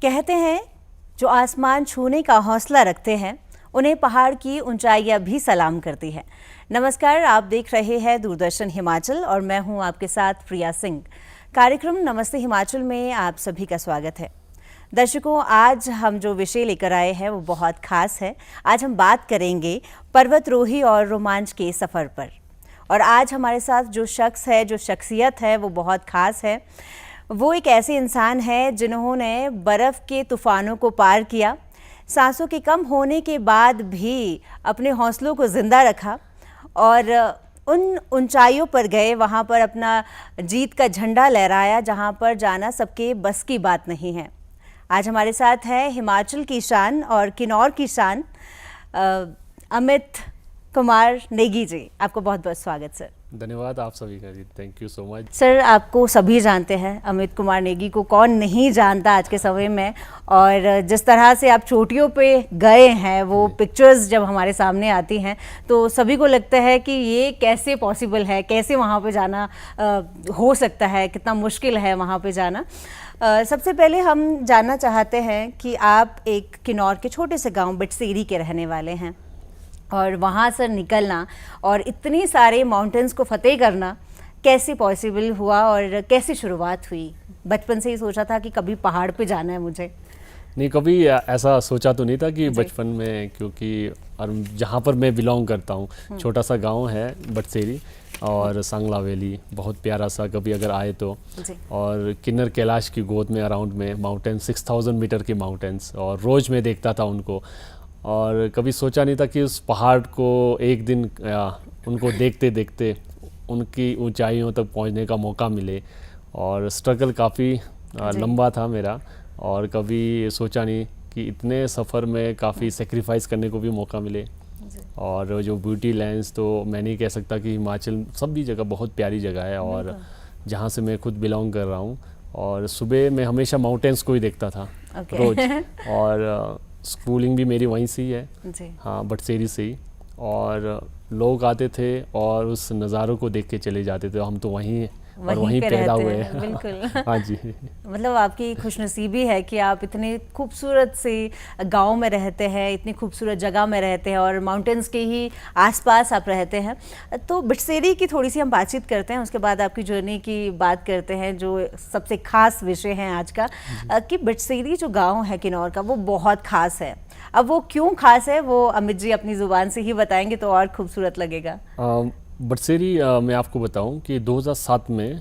कहते हैं जो आसमान छूने का हौसला रखते हैं उन्हें पहाड़ की ऊंचाइयां भी सलाम करती हैं। नमस्कार, आप देख रहे हैं दूरदर्शन हिमाचल और मैं हूं आपके साथ प्रिया सिंह। कार्यक्रम नमस्ते हिमाचल में आप सभी का स्वागत है। दर्शकों, आज हम जो विषय लेकर आए हैं वो बहुत खास है। आज हम बात करेंगे पर्वतरोही और रोमांच के सफ़र पर। और आज हमारे साथ जो शख्स है, जो शख्सियत है, वो बहुत खास है। वो एक ऐसे इंसान है जिन्होंने बर्फ़ के तूफ़ानों को पार किया, सांसों के कम होने के बाद भी अपने हौसलों को ज़िंदा रखा और उन ऊंचाइयों पर गए, वहाँ पर अपना जीत का झंडा लहराया जहाँ पर जाना सबके बस की बात नहीं है। आज हमारे साथ है हिमाचल की शान और किन्नौर की शान अमित कुमार नेगी जी। आपको बहुत बहुत स्वागत सर। धन्यवाद आप सभी का जी, thank you so much. Sir, आपको सभी जानते हैं, अमित कुमार नेगी को कौन नहीं जानता आज के समय में। और जिस तरह से आप चोटियों पे गए हैं, वो पिक्चर्स जब हमारे सामने आती हैं तो सभी को लगता है कि ये कैसे पॉसिबल है, कैसे वहाँ पे जाना हो सकता है, कितना मुश्किल है वहाँ पे जाना। सबसे पहले हम जानना चाहते हैं कि आप एक किन्नौर के छोटे से गाँव बटसेरी के रहने वाले हैं और वहाँ से निकलना और इतने सारे माउंटेन्स को फतेह करना कैसे पॉसिबल हुआ और कैसे शुरुआत हुई? बचपन से ही सोचा था कि कभी पहाड़ पे जाना है मुझे? नहीं, कभी ऐसा सोचा तो नहीं था कि बचपन में, क्योंकि और जहाँ पर मैं बिलोंग करता हूँ, छोटा सा गांव है बटसेरी और सांगला वैली, बहुत प्यारा सा। कभी अगर आए तो, और किन्नर कैलाश की गोद में अराउंड में माउंटेन 6000 मीटर के माउंटेन्स, और रोज़ मैं देखता था उनको। और कभी सोचा नहीं था कि उस पहाड़ को एक दिन उनको देखते देखते उनकी ऊंचाइयों तक पहुंचने का मौका मिले। और स्ट्रगल काफ़ी लंबा था मेरा, और कभी सोचा नहीं कि इतने सफ़र में काफ़ी सेक्रीफाइस करने को भी मौका मिले। और जो ब्यूटी लैंड्स, तो मैं नहीं कह सकता कि हिमाचल सभी जगह बहुत प्यारी जगह है, और जहाँ से मैं खुद बिलोंग कर रहा हूँ। और सुबह मैं हमेशा माउंटेन्स को ही देखता था रोज़, और स्कूलिंग भी मेरी वहीं से ही है जी। हाँ, बटसेरी से ही। और लोग आते थे और उस नज़ारों को देख के चले जाते थे। हम तो वहीं पैदा हुए हैं। बिल्कुल। हाँ जी। मतलब आपकी खुशनसीबी है कि आप इतने खूबसूरत से गांव में रहते हैं, इतनी खूबसूरत जगह में रहते हैं और माउंटेन्स के ही आसपास आप रहते हैं। तो बटसेरी की थोड़ी सी हम बातचीत करते हैं, उसके बाद आपकी जर्नी की बात करते हैं, जो सबसे खास विषय है आज का, कि बटसेरी जो गाँव है किन्नौर का, वो बहुत खास है। अब वो क्यों खास है वो अमित जी अपनी ज़ुबान से ही बताएंगे तो और खूबसूरत लगेगा। बटसेरी मैं आपको बताऊं कि 2007 में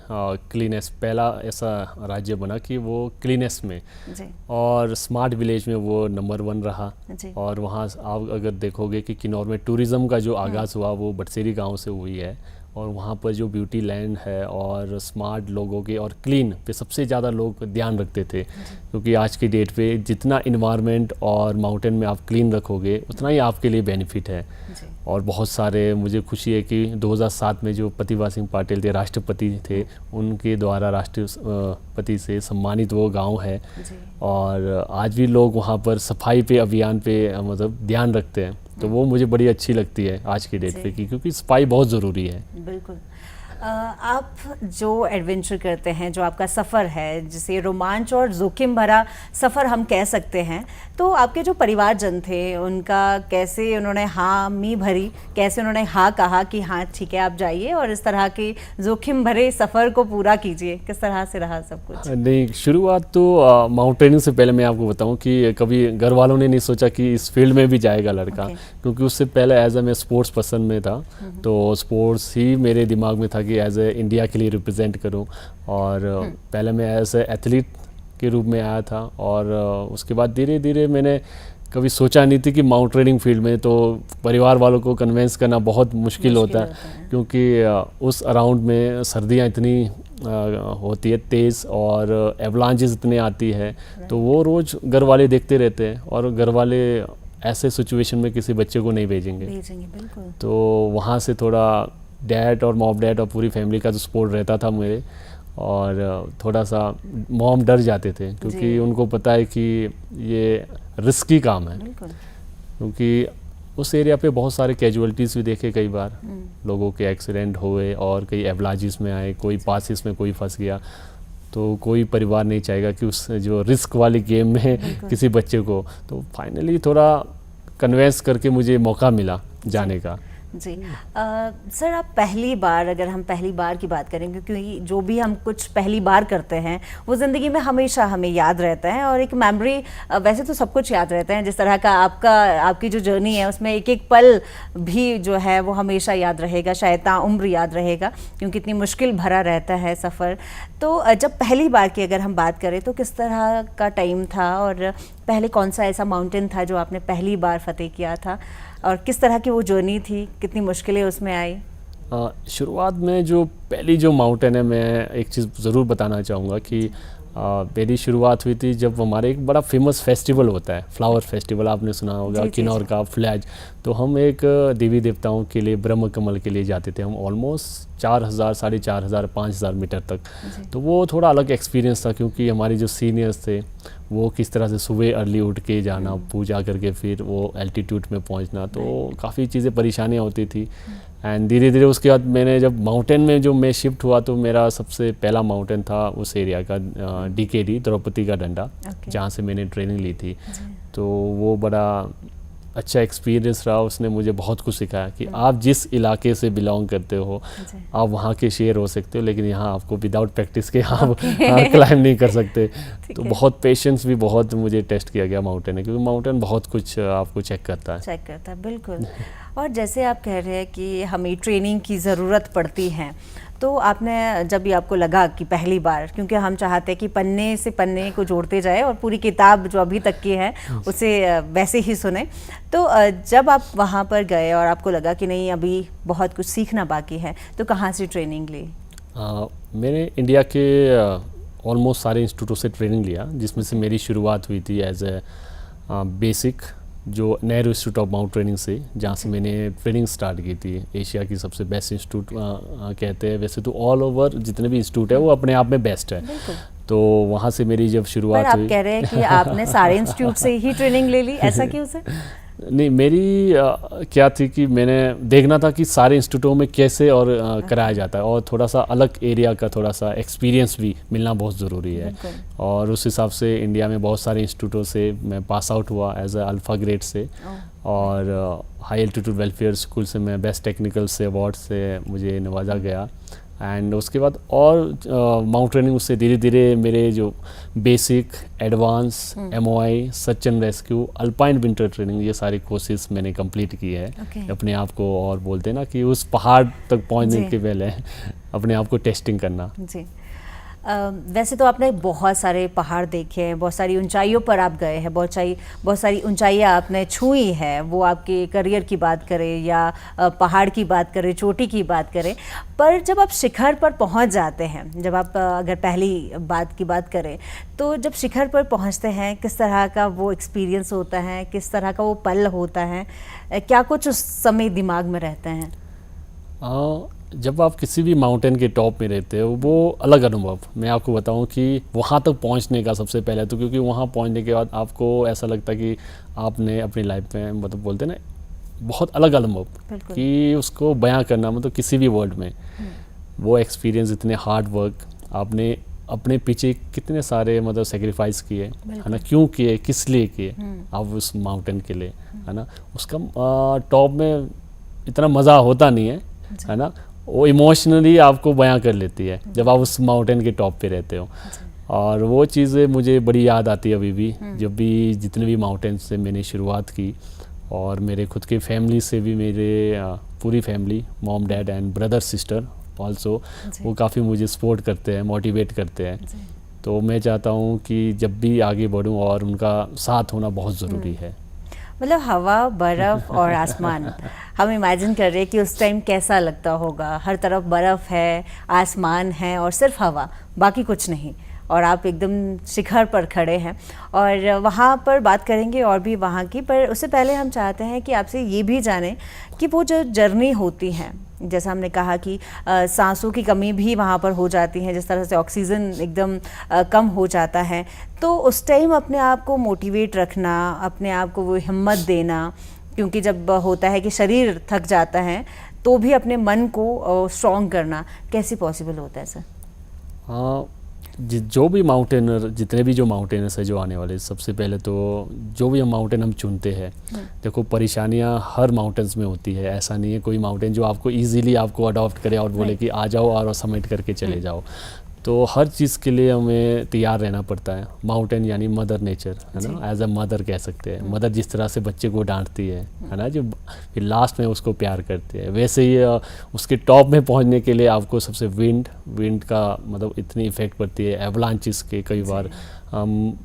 क्लीनेस पहला ऐसा राज्य बना कि वो क्लीनेस में जी। और स्मार्ट विलेज में वो नंबर 1 रहा जी। और वहाँ आप अगर देखोगे कि किन्नौर में टूरिज़्म का जो आगाज़ हुआ वो बटसेरी गांव से हुई है। और वहाँ पर जो ब्यूटी लैंड है और स्मार्ट लोगों के और क्लीन पे सबसे ज़्यादा लोग ध्यान रखते थे, क्योंकि आज की डेट पे जितना इन्वायरमेंट और माउंटेन में आप क्लीन रखोगे उतना ही आपके लिए बेनिफिट है। और बहुत सारे, मुझे खुशी है कि 2007 में जो प्रतिभा सिंह पाटिल थे, राष्ट्रपति थे, उनके द्वारा राष्ट्रपति से सम्मानित वो गांव है। और आज भी लोग वहाँ पर सफाई पे अभियान पे मतलब ध्यान रखते हैं। तो वो मुझे बड़ी अच्छी लगती है आज की डेट पे, क्योंकि सफाई बहुत ज़रूरी है। बिल्कुल। आप जो एडवेंचर करते हैं, जो आपका सफ़र है, जिसे रोमांच और जोखिम भरा सफ़र हम कह सकते हैं, तो आपके जो परिवारजन थे उनका कैसे उन्होंने हामी भरी, कैसे उन्होंने हाँ कहा कि हाँ ठीक है आप जाइए और इस तरह के जोखिम भरे सफ़र को पूरा कीजिए? किस तरह से रहा सब कुछ? नहीं, शुरुआत तो माउंटेनिंग से पहले मैं आपको बताऊं कि कभी घर वालों ने नहीं सोचा कि इस फील्ड में भी जाएगा लड़का, क्योंकि उससे पहले एज ए मैं स्पोर्ट्स पर्सन में था। तो स्पोर्ट्स ही मेरे दिमाग में था कि एज ए इंडिया के लिए रिप्रेजेंट करूं। और पहले मैं एज ए एथलीट के रूप में आया था, और उसके बाद धीरे धीरे मैंने कभी सोचा नहीं थी कि माउंटेनिंग फील्ड में, तो परिवार वालों को कन्विंस करना बहुत मुश्किल होता है, क्योंकि उस अराउंड में सर्दियां इतनी होती है तेज़ और एवलांचेस इतने आती है, तो वो रोज़ घर वाले देखते रहते हैं, और घर वाले ऐसे सिचुएशन में किसी बच्चे को नहीं भेजेंगे। बिल्कुल। तो वहाँ से थोड़ा डैड और मॉम डैड और पूरी फैमिली का जो सपोर्ट रहता था मेरे, और थोड़ा सा मॉम डर जाते थे, क्योंकि उनको पता है कि ये रिस्की काम है, क्योंकि उस एरिया पे बहुत सारे कैजुअलिटीज़ भी देखे कई बार, लोगों के एक्सीडेंट हुए और कई एवलाजिस में आए, कोई पासिस में कोई फंस गया। तो कोई परिवार नहीं चाहेगा कि उस जो रिस्क वाली गेम में किसी बच्चे को, तो फाइनली थोड़ा कन्वेंस करके मुझे मौका मिला जाने का। जी सर, आप पहली बार, अगर हम पहली बार की बात करें, क्योंकि जो भी हम कुछ पहली बार करते हैं वो ज़िंदगी में हमेशा हमें याद रहता है, और एक मेमोरी, वैसे तो सब कुछ याद रहता है, जिस तरह का आपकी जो जर्नी है उसमें एक एक पल भी जो है वो हमेशा याद रहेगा, शायद ताउम्र याद रहेगा, क्योंकि इतनी मुश्किल भरा रहता है सफ़र। तो जब पहली बार की अगर हम बात करें तो किस तरह का टाइम था, और पहले कौन सा ऐसा माउंटेन था जो आपने पहली बार फतेह किया था, और किस तरह की वो जर्नी थी, कितनी मुश्किलें उसमें आई? शुरुआत में जो पहली जो माउंटेन है, मैं एक चीज़ ज़रूर बताना चाहूँगा कि मेरी शुरुआत हुई थी जब हमारे एक बड़ा फेमस फेस्टिवल होता है, फ्लावर फेस्टिवल, आपने सुना होगा, किन्नौर का फ्लैज। तो हम एक देवी देवताओं के लिए, ब्रह्म कमल के लिए जाते थे हम, ऑलमोस्ट 4000, 4500, 5000 मीटर तक। तो वो थोड़ा अलग एक्सपीरियंस था, क्योंकि हमारे जो सीनियर्स थे वो किस तरह से सुबह अर्ली उठ के जाना, पूजा करके फिर वो एल्टीट्यूड में पहुंचना, तो काफ़ी चीज़ें परेशानियां होती थी। एंड धीरे धीरे उसके बाद मैंने जब माउंटेन में जो मैं शिफ्ट हुआ, तो मेरा सबसे पहला माउंटेन था उस एरिया का DKD, द्रौपदी का डंडा, जहाँ से मैंने ट्रेनिंग ली थी। तो वो बड़ा अच्छा एक्सपीरियंस रहा, उसने मुझे बहुत कुछ सिखाया कि आप जिस इलाके से बिलोंग करते हो आप वहाँ के शेर हो सकते हो, लेकिन यहाँ आपको विदाउट प्रैक्टिस के आप क्लाइंब नहीं कर सकते। तो बहुत पेशेंस भी बहुत मुझे टेस्ट किया गया माउंटेन में, क्योंकि माउंटेन बहुत कुछ आपको चेक करता है। बिल्कुल। और जैसे आप कह रहे हैं कि हमें ट्रेनिंग की ज़रूरत पड़ती है, तो आपने जब भी आपको लगा कि पहली बार, क्योंकि हम चाहते हैं कि पन्ने से पन्ने को जोड़ते जाए और पूरी किताब जो अभी तक की है उसे वैसे ही सुने, तो जब आप वहाँ पर गए और आपको लगा कि नहीं अभी बहुत कुछ सीखना बाकी है, तो कहाँ से ट्रेनिंग ली? मैंने इंडिया के ऑलमोस्ट सारे इंस्टीट्यूटों से ट्रेनिंग लिया, जिसमें से मेरी शुरुआत हुई थी एज ए बेसिक, जो Nehru institute of mount training से, जहाँ से मैंने ट्रेनिंग स्टार्ट की थी। एशिया की सबसे बेस्ट इंस्टीट्यूट कहते हैं, वैसे तो ऑल ओवर जितने भी इंस्टीट्यूट है वो अपने आप में बेस्ट है। तो वहाँ से मेरी जब शुरुआत हुई। आप कह रहे हैं कि आपने सारे इंस्टीट्यूट से ही ट्रेनिंग ले ली, ऐसा क्यों सर? नहीं, मेरी क्या थी कि मैंने देखना था कि सारे इंस्टीट्यूटों में कैसे और कराया जाता है, और थोड़ा सा अलग एरिया का थोड़ा सा एक्सपीरियंस भी मिलना बहुत ज़रूरी है। और उस हिसाब से इंडिया में बहुत सारे इंस्टीट्यूटों से मैं पास आउट हुआ एज ए अल्फ़ा ग्रेड से, और हाई एल्टीट्यूड वेलफेयर स्कूल से मैं बेस्ट टेक्निकल से अवार्ड से मुझे नवाजा गया। एंड उसके बाद और माउंट ट्रेनिंग, उससे धीरे धीरे मेरे जो basic, advance, MOI, search and rescue, alpine winter training, ये सारी कोर्सेज मैंने कंप्लीट की है। अपने आप को, और बोलते हैं ना कि उस पहाड़ तक पहुंचने के पहले अपने आप को टेस्टिंग करना। जी। वैसे तो आपने बहुत सारे पहाड़ देखे हैं, बहुत सारी ऊंचाइयों पर आप गए हैं, बहुत सारी ऊंचाइयाँ आपने छुई है, वो आपके करियर की बात करें या पहाड़ की बात करें, चोटी की बात करें, पर जब आप शिखर पर पहुंच जाते हैं, जब आप अगर पहली बात की बात करें, तो जब शिखर पर पहुंचते हैं किस तरह का वो एक्सपीरियंस होता है, किस तरह का वो पल होता है, क्या कुछ उस समय दिमाग में रहते हैं? जब आप किसी भी माउंटेन के टॉप में रहते हो, वो अलग अनुभव। मैं आपको बताऊं कि वहाँ तक पहुँचने का सबसे पहले तो, क्योंकि वहाँ पहुँचने के बाद आपको ऐसा लगता है कि आपने अपनी लाइफ में, मतलब बोलते हैं ना, बहुत अलग अनुभव कि उसको बयां करना, मतलब किसी भी वर्ड में वो एक्सपीरियंस, इतने हार्ड वर्क आपने अपने पीछे कितने सारे मतलब सेक्रीफाइस किए, है ना, क्यों किए, किस लिए किए आप उस माउंटेन के लिए, है ना। उसका टॉप में इतना मज़ा होता नहीं है ना, वो इमोशनली आपको बयां कर लेती है जब आप उस माउंटेन के टॉप पे रहते हो। और वो चीज़ें मुझे बड़ी याद आती है अभी भी, जब भी जितने भी माउंटेन से मैंने शुरुआत की, और मेरे खुद के फैमिली से भी, मेरे पूरी family, mom, dad and brother, sister also, वो काफ़ी मुझे सपोर्ट करते हैं, मोटिवेट करते हैं। तो मैं चाहता हूँ कि जब भी आगे बढ़ूँ, और उनका साथ होना बहुत ज़रूरी है। मतलब हवा, बर्फ़ और आसमान, हम इमेजिन कर रहे हैं कि उस टाइम कैसा लगता होगा। हर तरफ बर्फ़ है, आसमान है और सिर्फ हवा, बाकी कुछ नहीं, और आप एकदम शिखर पर खड़े हैं। और वहाँ पर बात करेंगे और भी वहाँ की, पर उससे पहले हम चाहते हैं कि आपसे ये भी जानें कि वो जो जर्नी होती है, जैसा हमने कहा कि सांसों की कमी भी वहाँ पर हो जाती है, जिस तरह से ऑक्सीजन एकदम कम हो जाता है, तो उस टाइम अपने आप को मोटिवेट रखना, अपने आप को वो हिम्मत देना, क्योंकि जब होता है कि शरीर थक जाता है तो भी अपने मन को स्ट्रॉन्ग करना कैसे पॉसिबल होता है सर? हाँ, जो भी माउंटेनर, जितने भी जो माउंटेनर्स है जो आने वाले, सबसे पहले तो जो भी हम माउंटेन हम चुनते हैं, देखो परेशानियां हर माउंटेन्स में होती है। ऐसा नहीं है कोई माउंटेन जो आपको इजीली आपको अडॉप्ट करे और बोले कि आ जाओ और समिट करके चले जाओ। तो हर चीज़ के लिए हमें तैयार रहना पड़ता है। माउंटेन यानी मदर नेचर, है ना, एज अ मदर कह सकते हैं। मदर जिस तरह से बच्चे को डांटती है ना, जो फिर लास्ट में उसको प्यार करती है, वैसे ही उसके टॉप में पहुंचने के लिए आपको सबसे विंड का मतलब इतनी इफेक्ट पड़ती है। एवलांचेस के कई बार हम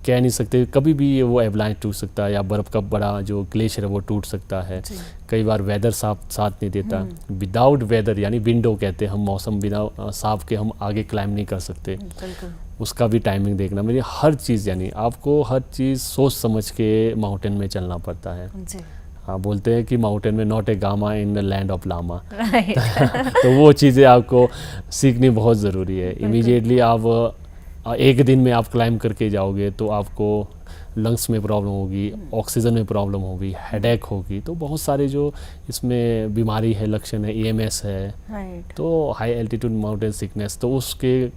कह नहीं सकते, कभी भी वो एवलांच टूट सकता है, या बर्फ़ का बड़ा जो ग्लेशियर है वो टूट सकता है। कई बार वेदर साथ नहीं देता। विदाउट वेदर यानी विंडो कहते हैं हम, मौसम बिना साफ के हम आगे क्लाइंब नहीं कर सकते। उसका भी टाइमिंग देखना, मेरी हर चीज़ यानी आपको हर चीज़ सोच समझ के माउंटेन में चलना पड़ता है। हाँ, बोलते हैं कि माउंटेन में not a gamma in the land of lama. तो वो चीज़ें आपको सीखनी बहुत ज़रूरी है। इमीडिएटली आप एक दिन में आप क्लाइंब करके जाओगे तो आपको लंग्स में प्रॉब्लम होगी, ऑक्सीजन में प्रॉब्लम होगी, हेडेक होगी, तो बहुत सारे जो इसमें बीमारी है, लक्षण है, EMS है, तो हाई एल्टीट्यूड माउंटेन सिकनेस, तो उसके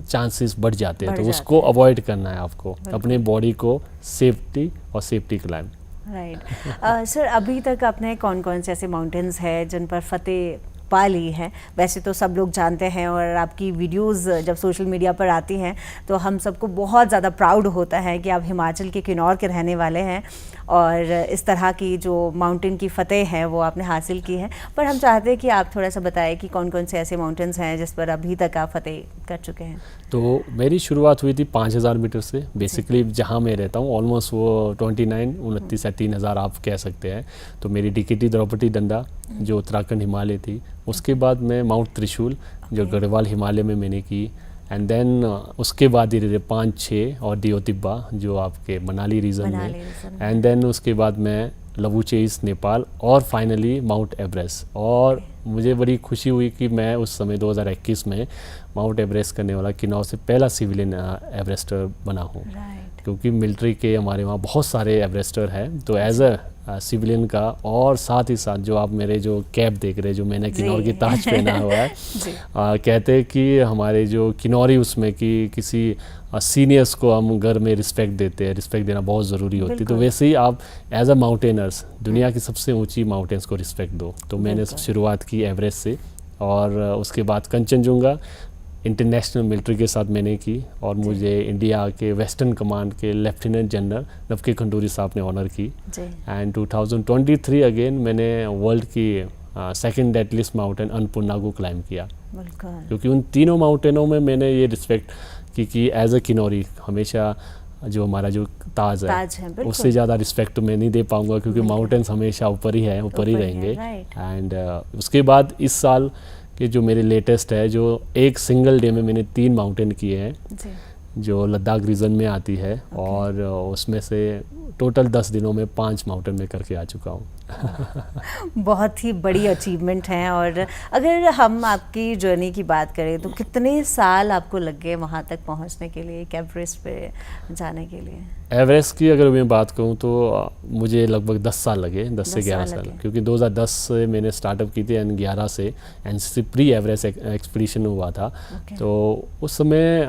चांसेस बढ़ जाते हैं। तो उसको अवॉइड करना है आपको, अपने बॉडी को सेफ्टी क्लाइंब। राइट। सर, अभी तक आपने कौन कौन से ऐसे माउंटेन्स हैं जिन पर फतेह पा ली है? वैसे तो सब लोग जानते हैं, और आपकी वीडियोस जब सोशल मीडिया पर आती हैं तो हम सबको बहुत ज़्यादा प्राउड होता है कि आप हिमाचल के किन्नौर के रहने वाले हैं और इस तरह की जो माउंटेन की फतेह है वो आपने हासिल की है। पर हम चाहते हैं कि आप थोड़ा सा बताएं कि कौन कौन से ऐसे माउंटेन्स हैं जिस पर अभी तक आप फतेह कर चुके हैं। तो मेरी शुरुआत हुई थी 5000 मीटर से। बेसिकली जहाँ मैं रहता हूँ ऑलमोस्ट वो 29 या 3000 आप कह सकते हैं। तो मेरी DKT द्रौपदी डंडा जो उत्तराखंड हिमालय थी, उसके बाद मैं माउंट त्रिशूल जो गढ़वाल हिमालय में मैंने की, एंड देन उसके बाद धीरे धीरे 5, 6 और दियो तिब्बा जो आपके मनाली रीजन में, एंड देन उसके बाद मैं लवुचेइस नेपाल, और फाइनली माउंट एवरेस्ट। और मुझे बड़ी खुशी हुई कि मैं उस समय 2021 में माउंट एवरेस्ट करने वाला किन्नौर से पहला सिविलियन एवरेस्टर बना हूँ। क्योंकि मिलिट्री के हमारे वहाँ बहुत सारे एवरेस्टर हैं, तो एज अ सिविलियन का, और साथ ही साथ जो आप मेरे जो कैप देख रहे हैं जो मैंने किन्नौर की ताज पहना हुआ है, कहते हैं कि हमारे जो किन्नौरी उसमें कि किसी सीनियर्स को हम घर में रिस्पेक्ट देते हैं, रिस्पेक्ट देना बहुत ज़रूरी होती है। तो वैसे ही आप एज अ माउंटेनर्स दुनिया की सबसे ऊंची माउंटेन्स को रिस्पेक्ट दो। तो मैंने शुरुआत की एवरेस्ट से, और उसके बाद कंचनजुंगा इंटरनेशनल मिलिट्री के साथ मैंने की, और मुझे इंडिया के वेस्टर्न कमांड के लेफ्टिनेंट जनरल नवके खंडूरी साहब ने ऑनर की। एंड 2023 अगेन मैंने वर्ल्ड की सेकंड डेडलिस्ट माउंटेन अन्नपूर्णा को क्लाइंब किया। क्योंकि उन तीनों माउंटेनों में मैंने ये रिस्पेक्ट की कि एज अ किन्नौरी हमेशा जो हमारा जो ताज है उससे ज़्यादा रिस्पेक्ट तो मैं नहीं दे पाऊँगा, क्योंकि माउंटेन्स हमेशा ऊपर ही हैं, ऊपर ही रहेंगे। एंड उसके बाद इस साल कि जो मेरे लेटेस्ट है, जो एक सिंगल डे में मैंने 3 माउंटेन किए हैं जो लद्दाख रीजन में आती है, और उसमें से टोटल 10 दिनों में 5 माउंटेन में करके आ चुका हूँ। बहुत ही बड़ी अचीवमेंट है। और अगर हम आपकी जर्नी की बात करें तो कितने साल आपको लग गए वहाँ तक पहुँचने के लिए, एवरेस्ट पे जाने के लिए? एवरेस्ट की अगर मैं बात करूँ तो मुझे लगभग 10 साल लगे, 10 से 11 साल, क्योंकि 2010 से मैंने स्टार्टअप की थी, एंड 11 से NCC प्री एवरेस्ट एक्सपीडिशन हुआ था। तो उस समय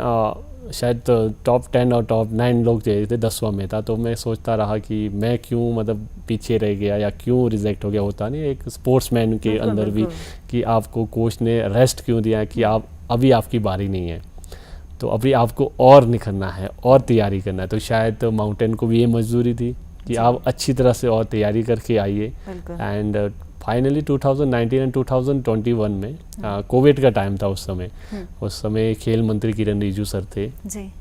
शायद टॉप 10 और टॉप 9 लोग चाहिए थे, 10वां में था। तो मैं सोचता रहा कि मैं क्यों मतलब पीछे रह गया या क्यों रिजेक्ट हो गया। होता नहीं एक स्पोर्ट्समैन के अंदर भी कि आपको कोच ने रेस्ट क्यों दिया कि आप अभी आपकी बारी नहीं है, तो अभी आपको और निखरना है और तैयारी करना है। तो शायद माउंटेन को भी ये मजबूरी थी कि आप अच्छी तरह से और तैयारी करके आइए। एंड फाइनली 2019 एंड 2021 में कोविड का टाइम था उस समय खेल मंत्री किरण रिजिजू सर थे,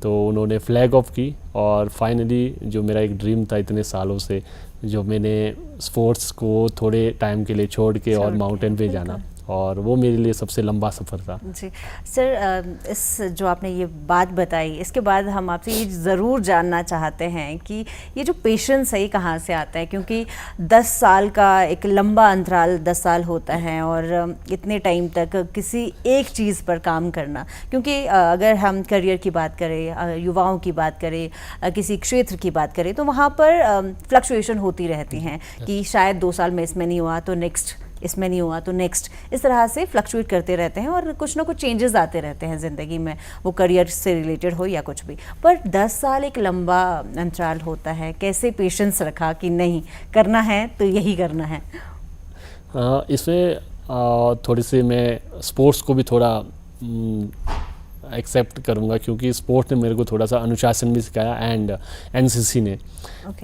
तो उन्होंने फ्लैग ऑफ की, और फाइनली जो मेरा एक ड्रीम था इतने सालों से, जो मैंने स्पोर्ट्स को थोड़े टाइम के लिए छोड़ के और माउंटेन पे जाना, और वो मेरे लिए सबसे लंबा सफ़र था। जी सर, इस जो आपने ये बात बताई, इसके बाद हम आपसे ये ज़रूर जानना चाहते हैं कि ये जो पेशेंस है ये कहाँ से आता है? क्योंकि 10 साल का एक लंबा अंतराल 10 साल होता है, और इतने टाइम तक किसी एक चीज़ पर काम करना, क्योंकि अगर हम करियर की बात करें, युवाओं की बात करें, किसी क्षेत्र की बात करें, तो वहाँ पर फ्लक्चुएशन होती रहती हैं कि शायद 2 साल में इसमें नहीं हुआ तो नेक्स्ट इसमें नहीं हुआ तो नेक्स्ट, इस तरह से फ्लक्चुएट करते रहते हैं और कुछ ना कुछ चेंजेस आते रहते हैं ज़िंदगी में, वो करियर से रिलेटेड हो या कुछ भी। पर 10 साल एक लंबा अंतराल होता है, कैसे पेशेंस रखा कि नहीं करना है तो यही करना है? इसमें थोड़ी सी मैं स्पोर्ट्स को भी थोड़ा एक्सेप्ट करूँगा, क्योंकि स्पोर्ट्स ने मेरे को थोड़ा सा अनुशासन भी सिखाया एंड एनसीसी ने।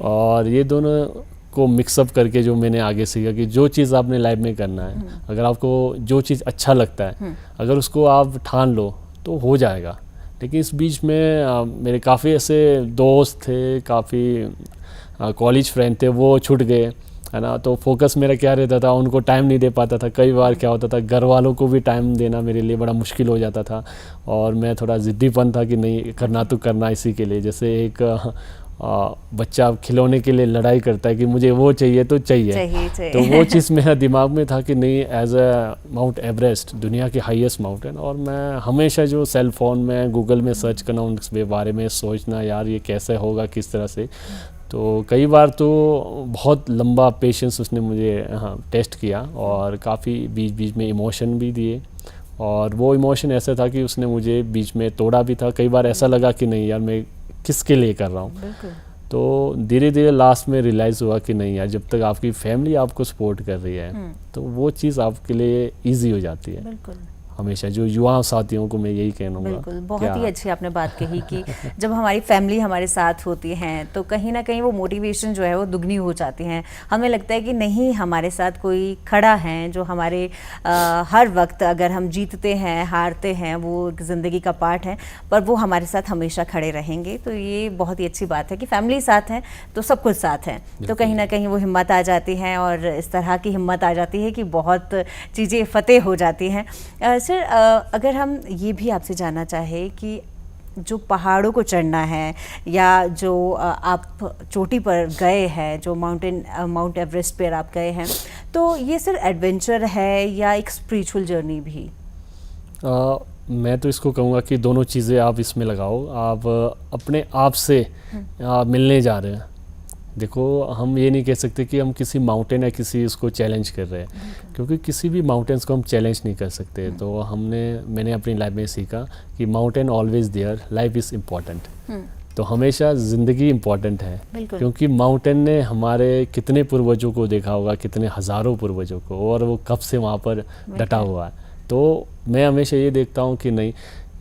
और ये दोनों को मिक्सअप करके जो मैंने आगे सीखा कि जो चीज़ आपने लाइफ में करना है, अगर आपको जो चीज़ अच्छा लगता है, अगर उसको आप ठान लो तो हो जाएगा। लेकिन इस बीच में मेरे काफ़ी ऐसे दोस्त थे, काफ़ी कॉलेज फ्रेंड थे, वो छूट गए, है ना। तो फोकस मेरा क्या रहता था, उनको टाइम नहीं दे पाता था। कई बार क्या होता था, घर वालों को भी टाइम देना मेरे लिए बड़ा मुश्किल हो जाता था, और मैं थोड़ा ज़िद्दीपन था कि नहीं करना तो करना इसी के लिए। जैसे एक बच्चा खिलौने के लिए लड़ाई करता है कि मुझे वो चाहिए तो चाहिए। तो वो चीज़ मेरा दिमाग में था कि नहीं, एज अ माउंट एवरेस्ट दुनिया की हाईएस्ट माउंटेन, और मैं हमेशा जो सेल फोन में गूगल में सर्च करना, उनके बारे में सोचना, यार ये कैसे होगा, किस तरह से। तो कई बार तो बहुत लंबा पेशेंस उसने मुझे टेस्ट किया, और काफ़ी बीच बीच में इमोशन भी दिए, और वो इमोशन ऐसा था कि उसने मुझे बीच में तोड़ा भी था। कई बार ऐसा लगा कि नहीं यार, मैं किसके लिए कर रहा हूँ। तो धीरे धीरे लास्ट में रियलाइज़ हुआ कि नहीं यार, जब तक आपकी फैमिली आपको सपोर्ट कर रही है तो वो चीज़ आपके लिए ईजी हो जाती है। हमेशा जो युवा साथियों को मैं यही कहूँगा। बिल्कुल, बहुत ही अच्छी आपने बात कही कि जब हमारी फैमिली हमारे साथ होती है तो कहीं ना कहीं वो मोटिवेशन जो है वो दुगनी हो जाती है। हमें लगता है कि नहीं, हमारे साथ कोई खड़ा है जो हमारे हर वक्त, अगर हम जीतते हैं हारते हैं, वो एक ज़िंदगी का पार्ट है, पर वो हमारे साथ हमेशा खड़े रहेंगे। तो ये बहुत ही अच्छी बात है कि फैमिली साथ है तो सब कुछ साथ है, तो कहीं ना कहीं वो हिम्मत आ जाती है, और इस तरह की हिम्मत आ जाती है कि बहुत चीज़ें फतेह हो जाती हैं। सर, अगर हम ये भी आपसे जानना चाहें कि जो पहाड़ों को चढ़ना है, या जो आप चोटी पर गए हैं, जो माउंट एवरेस्ट पर आप गए हैं, तो ये सिर्फ एडवेंचर है या एक स्पिरिचुअल जर्नी भी? मैं तो इसको कहूँगा कि दोनों चीज़ें आप इसमें लगाओ। आप अपने आप से मिलने जा रहे हैं। देखो, हम ये नहीं कह सकते कि हम किसी माउंटेन या किसी इसको चैलेंज कर रहे हैं, क्योंकि किसी भी माउंटेन्स को हम चैलेंज नहीं कर सकते। तो मैंने अपनी लाइफ में सीखा कि mountain always there, life is important. तो हमेशा ज़िंदगी इम्पॉर्टेंट है, क्योंकि माउंटेन ने हमारे कितने पूर्वजों को देखा होगा, कितने हज़ारों पूर्वजों को, और वो कब से वहाँ पर डटा हुआ है। तो मैं हमेशा ये देखता हूँ कि नहीं,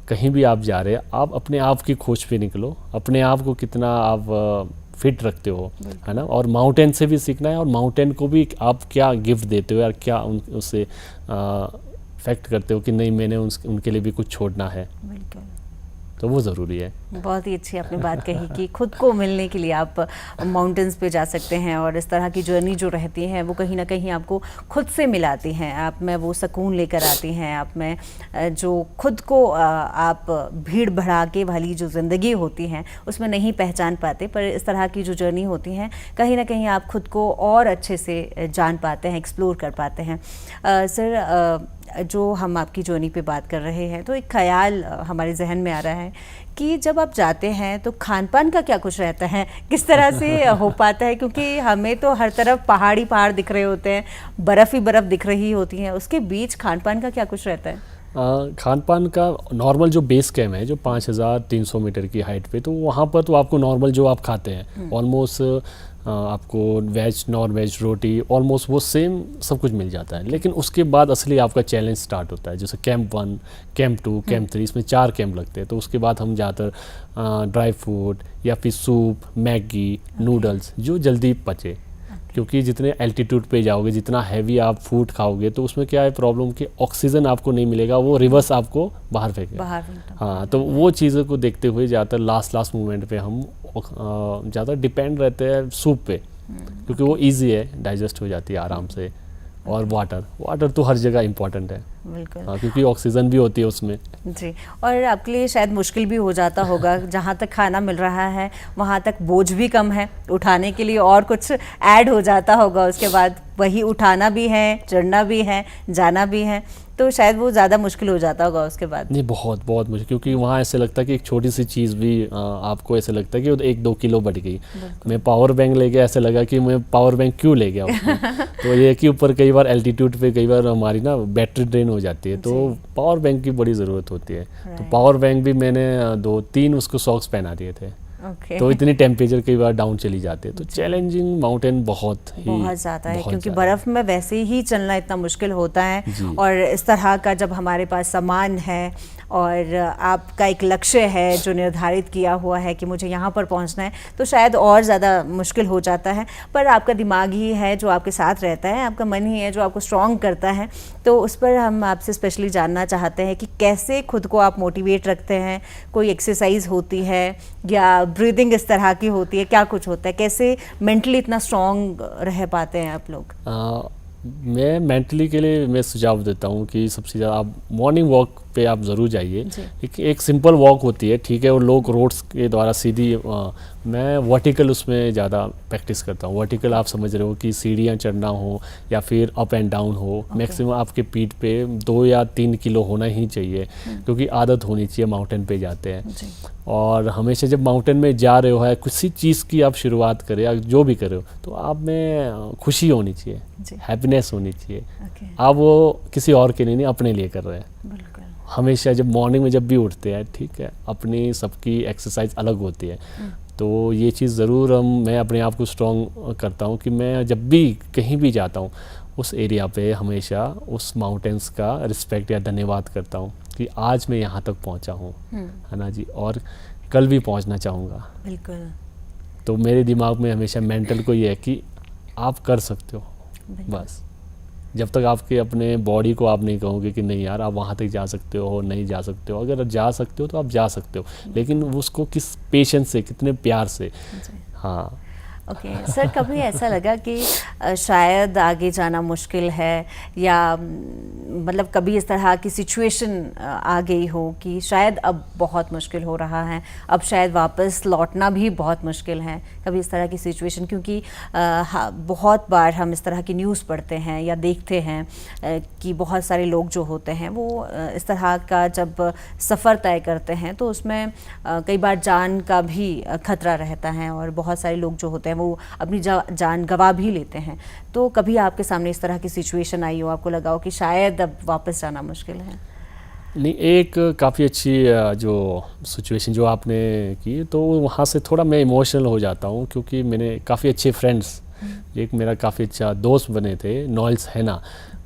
कहीं भी आप जा रहे हैं, आप अपने आप की खोज पे निकलो, अपने आप को कितना आप फिट रखते हो, है ना। और माउंटेन से भी सीखना है, और माउंटेन को भी आप क्या गिफ्ट देते हो, या क्या उससे फैक्ट करते हो कि नहीं, मैंने उनके लिए भी कुछ छोड़ना है। तो वो ज़रूरी है। बहुत ही अच्छी आपने बात कही कि खुद को मिलने के लिए आप माउंटेन्स पे जा सकते हैं, और इस तरह की जर्नी जो रहती है वो कहीं ना कहीं आपको खुद से मिलाती हैं, आप में वो सुकून लेकर आती हैं, आप में जो खुद को आप भीड़ भड़ाके वाली जो ज़िंदगी होती है उसमें नहीं पहचान पाते, पर इस तरह की जो जर्नी होती हैं कहीं ना कहीं आप खुद को और अच्छे से जान पाते हैं, एक्सप्लोर कर पाते हैं। सर, जो हम आपकी जर्नी पे बात कर रहे हैं तो एक ख्याल हमारे जहन में आ रहा है कि जब आप जाते हैं तो खान पान का क्या कुछ रहता है, किस तरह से हो पाता है, क्योंकि हमें तो हर तरफ पहाड़ दिख रहे होते हैं, बर्फ़ ही बर्फ़ दिख रही होती है, उसके बीच खान पान का क्या कुछ रहता है? खान पान का नॉर्मल जो बेस कैम्प है, जो 5300 मीटर की हाइट पे, तो वहाँ पर तो आपको नॉर्मल जो आप खाते हैं ऑलमोस्ट आपको वेज नॉन वेज रोटी ऑलमोस्ट वो सेम सब कुछ मिल जाता है। लेकिन उसके बाद असली आपका चैलेंज स्टार्ट होता है, जैसे कैंप 1, कैंप 2, कैंप 3, इसमें 4 कैंप लगते हैं। तो उसके बाद हम ज़्यादातर ड्राई फ्रूट या फिर सूप, मैगी, नूडल्स जो जल्दी पचे, क्योंकि जितने एल्टीट्यूड पे जाओगे, जितना हैवी आप फूड खाओगे, तो उसमें क्या है प्रॉब्लम कि ऑक्सीजन आपको नहीं मिलेगा, वो रिवर्स आपको बाहर फेंकेगा। हाँ, तो वो चीज़ों को देखते हुए ज़्यादातर लास्ट मोमेंट पे हम ज़्यादा डिपेंड रहते हैं सूप पे, क्योंकि वो इजी है, डाइजेस्ट हो जाती है आराम से। और वाटर तो हर जगह इम्पॉर्टेंट है। बिल्कुल। हाँ, क्योंकि ऑक्सीजन भी होती है उसमें। जी, और आपके लिए शायद मुश्किल भी हो जाता होगा, जहाँ तक खाना मिल रहा है वहाँ तक बोझ भी कम है, उठाने के लिए और कुछ ऐड हो जाता होगा, उसके बाद वही उठाना भी है, चढ़ना भी है, जाना भी है, तो शायद वो ज़्यादा मुश्किल हो जाता होगा उसके बाद। नहीं, बहुत बहुत मुश्किल, क्योंकि वहाँ ऐसे लगता है कि एक छोटी सी चीज़ भी आपको ऐसे लगता है कि वो 1-2 किलो बढ़ गई। मैं पावर बैंक ले गया, ऐसे लगा कि मैं पावर बैंक क्यों ले गया उसमें। तो ये है कि ऊपर कई बार एल्टीट्यूड पे कई बार हमारी ना बैटरी ड्रेन हो जाती है, तो पावर बैंक की बड़ी ज़रूरत होती है। तो पावर बैंक भी मैंने 2-3 उसको सॉक्स पहना दिए थे। तो इतनी टेम्परेचर कई बार डाउन चली जाती है, तो चैलेंजिंग माउंटेन बहुत ज़्यादा है, क्योंकि बर्फ़ में वैसे ही चलना इतना मुश्किल होता है, और इस तरह का जब हमारे पास सामान है और आपका एक लक्ष्य है जो निर्धारित किया हुआ है कि मुझे यहाँ पर पहुँचना है, तो शायद और ज़्यादा मुश्किल हो जाता है। पर आपका दिमाग ही है जो आपके साथ रहता है, आपका मन ही है जो आपको स्ट्रॉन्ग करता है। तो उस पर हम आपसे स्पेशली जानना चाहते हैं कि कैसे खुद को आप मोटिवेट रखते हैं, कोई एक्सरसाइज होती है या ब्रीदिंग इस तरह की होती है, क्या कुछ होता है, कैसे मेंटली इतना स्ट्रॉन्ग रह पाते हैं आप लोग? मैं मेंटली के लिए मैं सुझाव देता हूँ कि सबसे ज़्यादा आप मॉर्निंग वॉक पे आप ज़रूर जाइए। एक सिंपल वॉक होती है, ठीक है, और लोग रोड्स के द्वारा सीधी, मैं वर्टिकल उसमें ज़्यादा प्रैक्टिस करता हूँ। वर्टिकल आप समझ रहे हो कि सीढ़ियाँ चढ़ना हो या फिर अप एंड डाउन हो, मैक्सिमम आपके पीठ पे 2 या 3 किलो होना ही चाहिए, क्योंकि आदत होनी चाहिए माउंटेन पे जाते हैं। और हमेशा जब माउंटेन में जा रहे हो, है किसी चीज़ की आप शुरुआत करें या जो भी कर रहे हो, तो आप में खुशी होनी चाहिए, हैप्पीनेस होनी चाहिए। आप वो किसी और के लिए नहीं, अपने लिए कर रहे हैं। हमेशा जब मॉर्निंग में जब भी उठते हैं, ठीक है, अपनी सबकी एक्सरसाइज अलग होती है, तो ये चीज़ ज़रूर मैं अपने आप को स्ट्रॉन्ग करता हूँ कि मैं जब भी कहीं भी जाता हूँ उस एरिया पे हमेशा उस माउंटेन्स का रिस्पेक्ट या धन्यवाद करता हूँ कि आज मैं यहाँ तक पहुँचा हूँ, है ना जी, और कल भी पहुँचना चाहूँगा। बिल्कुल। तो मेरे दिमाग में हमेशा मेंटल को ये है कि आप कर सकते हो, बस जब तक आपके अपने बॉडी को आप नहीं कहोगे कि नहीं यार आप वहाँ तक जा सकते हो, नहीं जा सकते हो, अगर जा सकते हो तो आप जा सकते हो, लेकिन उसको किस पेशेंस से, कितने प्यार से। हाँ, ओके सर, कभी ऐसा लगा कि शायद आगे जाना मुश्किल है, या मतलब कभी इस तरह की सिचुएशन आ गई हो कि शायद अब बहुत मुश्किल हो रहा है, अब शायद वापस लौटना भी बहुत मुश्किल है, कभी इस तरह की सिचुएशन? क्योंकि बहुत बार हम इस तरह की न्यूज़ पढ़ते हैं या देखते हैं कि बहुत सारे लोग जो होते हैं वो इस तरह का जब सफ़र तय करते हैं तो उसमें कई बार जान का भी खतरा रहता है, और बहुत सारे लोग जो होते हैं वो अपनी जान गंवा भी लेते हैं। तो कभी आपके सामने इस तरह की सिचुएशन आई हो, आपको लगा हो कि शायद अब वापस जाना मुश्किल है? नहीं, एक काफ़ी अच्छी जो सिचुएशन जो आपने की, तो वहाँ से थोड़ा मैं इमोशनल हो जाता हूँ, क्योंकि मैंने काफ़ी अच्छे फ्रेंड्स, एक मेरा काफ़ी अच्छा दोस्त बने थे, नॉइल्स हैना,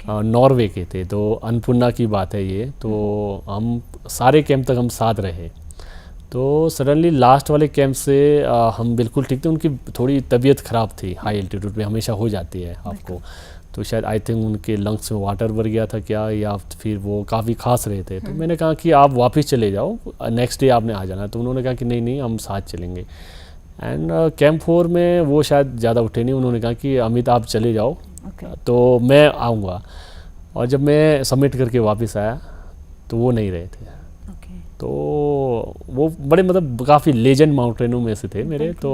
नॉर्वे के थे, तो अन्नपूर्णा की बात है ये। तो हम सारे कैंप तक हम साथ रहे, तो सडनली लास्ट वाले कैंप से हम बिल्कुल ठीक थे, उनकी थोड़ी तबीयत ख़राब थी, हाई एल्टीट्यूड पे हमेशा हो जाती है आपको, तो शायद आई थिंक उनके लंग्स में वाटर भर गया था क्या, या फिर वो काफ़ी खांस रहे थे। तो मैंने कहा कि आप वापस चले जाओ, नेक्स्ट डे आपने आ जाना। तो उन्होंने कहा कि नहीं नहीं हम साथ चलेंगे। एंड कैंप 4 में वो शायद ज़्यादा उठे नहीं, उन्होंने कहा कि अमित आप चले जाओ, तो मैं आऊँगा। और जब मैं सबमिट करके वापस आया तो वो नहीं रहे थे। तो वो बड़े मतलब काफ़ी लेजेंड माउंटेनों में से थे मेरे। तो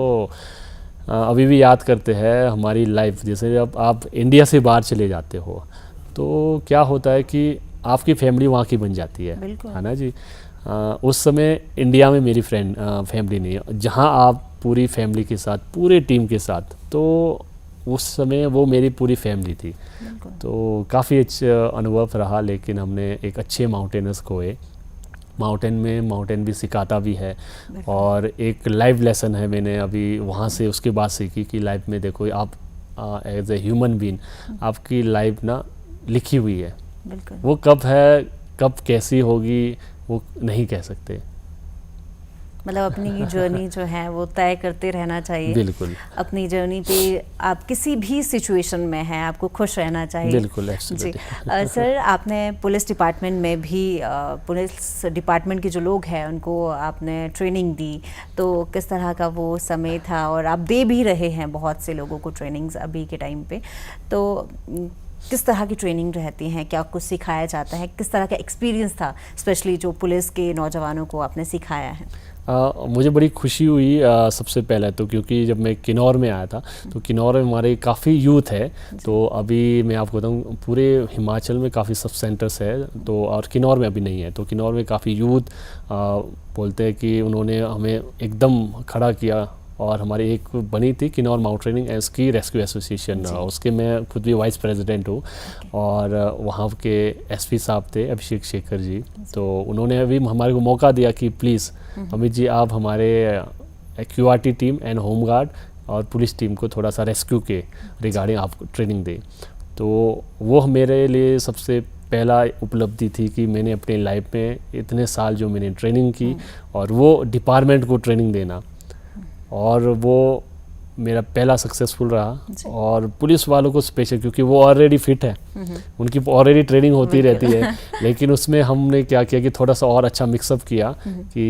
अभी भी याद करते हैं हमारी लाइफ, जैसे जब आप इंडिया से बाहर चले जाते हो तो क्या होता है कि आपकी फैमिली वहाँ की बन जाती है ना जी। उस समय इंडिया में मेरी फैमिली नहीं है, जहाँ आप पूरी फैमिली के साथ, पूरे टीम के साथ, तो उस समय वो मेरी पूरी फैमिली थी। तो काफ़ी अच्छा अनुभव रहा, लेकिन हमने एक अच्छे माउंटेनर्स खोए। माउंटेन भी सिखाता भी है, और एक लाइव लेसन है मैंने अभी वहाँ से उसके बाद सीखी कि लाइफ में देखो आप एज ए ह्यूमन बीइंग आपकी लाइफ ना लिखी हुई है, वो कब है कब कैसी होगी वो नहीं कह सकते। मतलब अपनी जर्नी जो है वो तय करते रहना चाहिए। बिल्कुल, अपनी जर्नी पे आप किसी भी सिचुएशन में हैं आपको खुश रहना चाहिए। बिल्कुल जी सर, आपने पुलिस डिपार्टमेंट में भी पुलिस डिपार्टमेंट के जो लोग हैं उनको आपने ट्रेनिंग दी, तो किस तरह का वो समय था, और आप दे भी रहे हैं बहुत से लोगों को ट्रेनिंग्स अभी के टाइम पे, तो किस तरह की ट्रेनिंग रहती है, क्या कुछ सिखाया जाता है, किस तरह का एक्सपीरियंस था स्पेशली जो पुलिस के नौजवानों को आपने सिखाया है? मुझे बड़ी खुशी हुई सबसे पहले तो, क्योंकि जब मैं किन्नौर में आया था तो किन्नौर में हमारे काफ़ी यूथ है। तो अभी मैं आपको बताऊँ पूरे हिमाचल में काफ़ी सब सेंटर्स है, तो और किन्नौर में अभी नहीं है। तो किन्नौर में काफ़ी यूथ बोलते हैं कि उन्होंने हमें एकदम खड़ा किया, और हमारी एक बनी थी Kinnaur mountaineering ski rescue association, उसके मैं खुद भी वाइस प्रेसिडेंट हूँ। और वहाँ के एसपी साहब थे अभिषेक शेखर जी, तो उन्होंने अभी हमारे को मौका दिया कि प्लीज़ अमित जी आप हमारे क्यूआरटी टीम एंड होमगार्ड और पुलिस टीम को थोड़ा सा रेस्क्यू के रिगार्डिंग आप ट्रेनिंग दें। तो वो मेरे लिए सबसे पहला उपलब्धि थी कि मैंने अपनी लाइफ में इतने साल जो मैंने ट्रेनिंग की और वो डिपार्टमेंट को ट्रेनिंग देना, और वो मेरा पहला सक्सेसफुल रहा। और पुलिस वालों को स्पेशल, क्योंकि वो ऑलरेडी फिट है, उनकी ऑलरेडी ट्रेनिंग होती रहती है, लेकिन उसमें हमने क्या किया कि थोड़ा सा और अच्छा मिक्सअप किया कि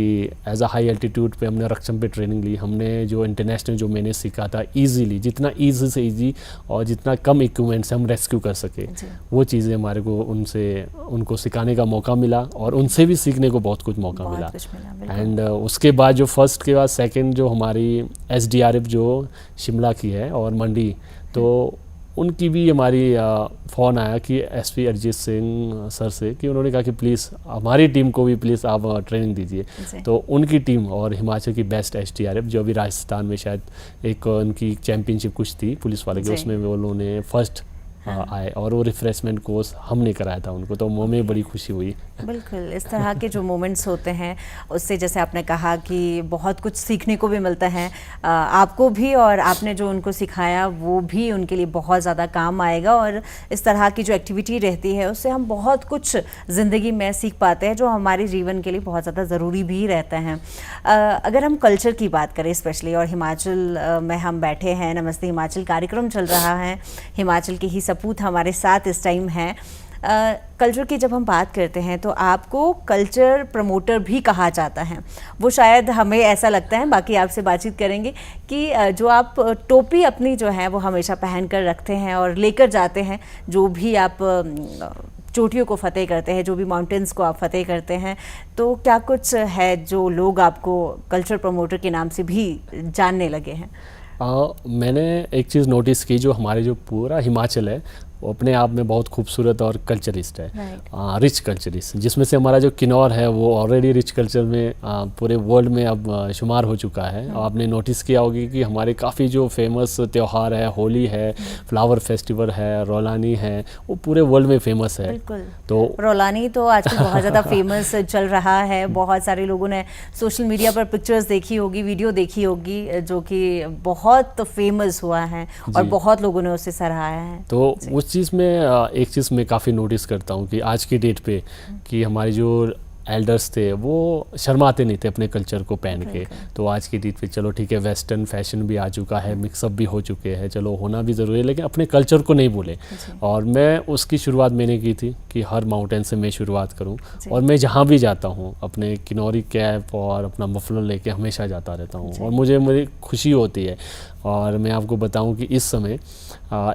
एज अ हाई एल्टीट्यूड पे हमने रक्षम पे ट्रेनिंग ली। हमने जो इंटरनेशनल जो मैंने सीखा था ईजीली, जितना ईजी से ईजी और जितना कम इक्विपमेंट से हम रेस्क्यू कर सके, वो चीज़ें हमारे को उनको सिखाने का मौका मिला, और उनसे भी सीखने को बहुत कुछ मौका मिला। एंड उसके बाद जो फर्स्ट के बाद सेकेंड जो हमारी SDRF जो शिमला की है और मंडी, तो उनकी भी हमारी फ़ोन आया कि SP अरिजीत सिंह सर से, कि उन्होंने कहा कि प्लीज़ हमारी टीम को भी प्लीज़ आप ट्रेनिंग दीजिए। तो उनकी टीम और हिमाचल की बेस्ट SDRF जो अभी राजस्थान में शायद एक उनकी चैम्पियनशिप कुछ थी पुलिस वाले की, उसमें वो उन्होंने फर्स्ट आए, और वो रिफ्रेशमेंट कोर्स हमने कराया था उनको, तो हमें बड़ी खुशी हुई। बिल्कुल, इस तरह के जो मोमेंट्स होते हैं उससे जैसे आपने कहा कि बहुत कुछ सीखने को भी मिलता है आपको भी, और आपने जो उनको सिखाया वो भी उनके लिए बहुत ज़्यादा काम आएगा। और इस तरह की जो एक्टिविटी रहती है उससे हम बहुत कुछ ज़िंदगी में सीख पाते हैं जो हमारे जीवन के लिए बहुत ज़्यादा ज़रूरी भी रहता है। अगर हम कल्चर की बात करें स्पेशली, और हिमाचल में हम बैठे हैं, नमस्ते हिमाचल कार्यक्रम चल रहा है, हिमाचल के ही सपूत हमारे साथ इस टाइम हैं। कल्चर की जब हम बात करते हैं तो आपको कल्चर प्रमोटर भी कहा जाता है, वो शायद हमें ऐसा लगता है, बाकी आपसे बातचीत करेंगे, कि जो आप टोपी अपनी जो है वो हमेशा पहन कर रखते हैं और लेकर जाते हैं, जो भी आप चोटियों को फतेह करते हैं, जो भी माउंटेन्स को आप फतेह करते हैं, तो क्या कुछ है जो लोग आपको कल्चर प्रमोटर के नाम से भी जानने लगे हैं? मैंने एक चीज़ नोटिस की, जो हमारे जो पूरा हिमाचल है वो अपने आप में बहुत खूबसूरत और कल्चरिस्ट है, रिच कल्चरिस्ट, जिसमें से हमारा जो किन्नौर है वो ऑलरेडी रिच कल्चर में पूरे वर्ल्ड में अब शुमार हो चुका है। आपने नोटिस किया होगी कि हमारे काफ़ी जो फेमस त्यौहार है, होली है, फ्लावर फेस्टिवल है, रोलानी है, वो पूरे वर्ल्ड में फेमस है। तो रोलानी तो आजकल बहुत ज़्यादा फेमस चल रहा है, बहुत सारे लोगों ने सोशल मीडिया पर पिक्चर्स देखी होगी, वीडियो देखी होगी, जो कि बहुत फेमस हुआ है और बहुत लोगों ने उसे सराहा है। तो उस चीज़ में एक चीज़ मैं काफ़ी नोटिस करता हूँ कि आज की डेट पे कि हमारे जो एल्डर्स थे वो शर्माते नहीं थे अपने कल्चर को पहन के। तो आज की डेट पे चलो ठीक है, वेस्टर्न फैशन भी आ चुका है, मिक्सअप भी हो चुके हैं, चलो होना भी ज़रूरी है, लेकिन अपने कल्चर को नहीं भूले। और मैं उसकी शुरुआत मैंने की थी कि हर माउंटेन से मैं शुरुआत करूं, और मैं जहां भी जाता हूं अपने किन्नौरी कैप और अपना मफलर लेके हमेशा जाता रहता हूं, और मुझे खुशी होती है। और मैं आपको बताऊं कि इस समय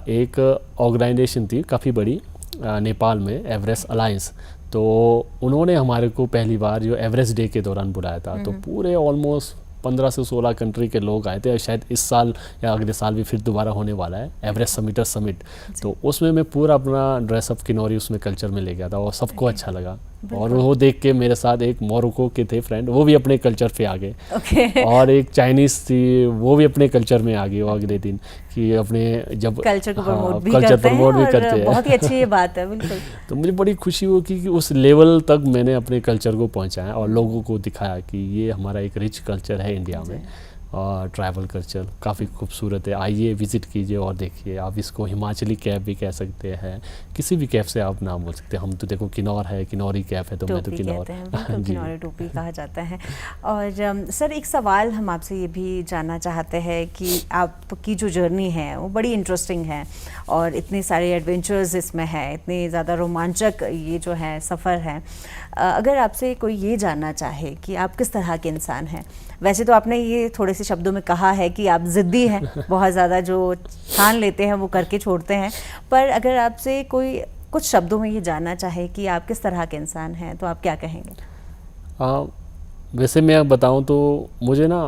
एक ऑर्गेनाइजेशन थी काफ़ी बड़ी नेपाल में, एवरेस्ट अलायंस, तो उन्होंने हमारे को पहली बार जो एवरेस्ट डे के दौरान बुलाया था। तो पूरे ऑलमोस्ट 15 से 16 कंट्री के लोग आए थे, और शायद इस साल या अगले साल भी फिर दोबारा होने वाला है एवरेस्ट समिटर समिट। तो उसमें मैं पूरा अपना ड्रेसअप किन्नौरी उसमें कल्चर में ले गया था, और सबको अच्छा लगा। और वो देख के मेरे साथ एक मोरक्को के थे फ्रेंड, वो भी अपने कल्चर पे आ गए, और एक चाइनीज़ थी वो भी अपने कल्चर में आ गई। वो अगले दिन कि अपने जब कल्चर को प्रमोट भी करते हैं, बहुत ही अच्छी ये बात है। बिल्कुल। तो मुझे बड़ी खुशी हुई कि उस लेवल तक मैंने अपने कल्चर को पहुंचाया और लोगों को दिखाया कि ये हमारा एक रिच कल्चर है इंडिया में, और ट्रैवल कल्चर काफ़ी खूबसूरत है। आइए विज़िट कीजिए और देखिए। आप इसको हिमाचली कैप भी कह सकते हैं, किसी भी कैप से आप नाम बोल सकते हैं। हम तो देखो किन्नौर है, किन्नौरी कैप है, तो मैं तो किन्नौर, किन्नौरी टोपी कहा जाता है। और सर एक सवाल हम आपसे ये भी जानना चाहते हैं कि आपकी जो जर्नी है वो बड़ी इंटरेस्टिंग है, और इतने सारे एडवेंचर्स इसमें है, इतने ज़्यादा रोमांचक ये जो है सफ़र है। अगर आपसे कोई ये जानना चाहे कि आप किस तरह के इंसान हैं, वैसे तो आपने ये थोड़े से जैसे शब्दों में कहा है कि आप ज़िद्दी हैं, बहुत ज़्यादा जो ठान लेते हैं वो करके छोड़ते हैं। पर अगर आपसे कोई कुछ शब्दों में ये जानना चाहे कि आप किस तरह के इंसान हैं, तो आप क्या कहेंगे? वैसे मैं बताऊं तो मुझे ना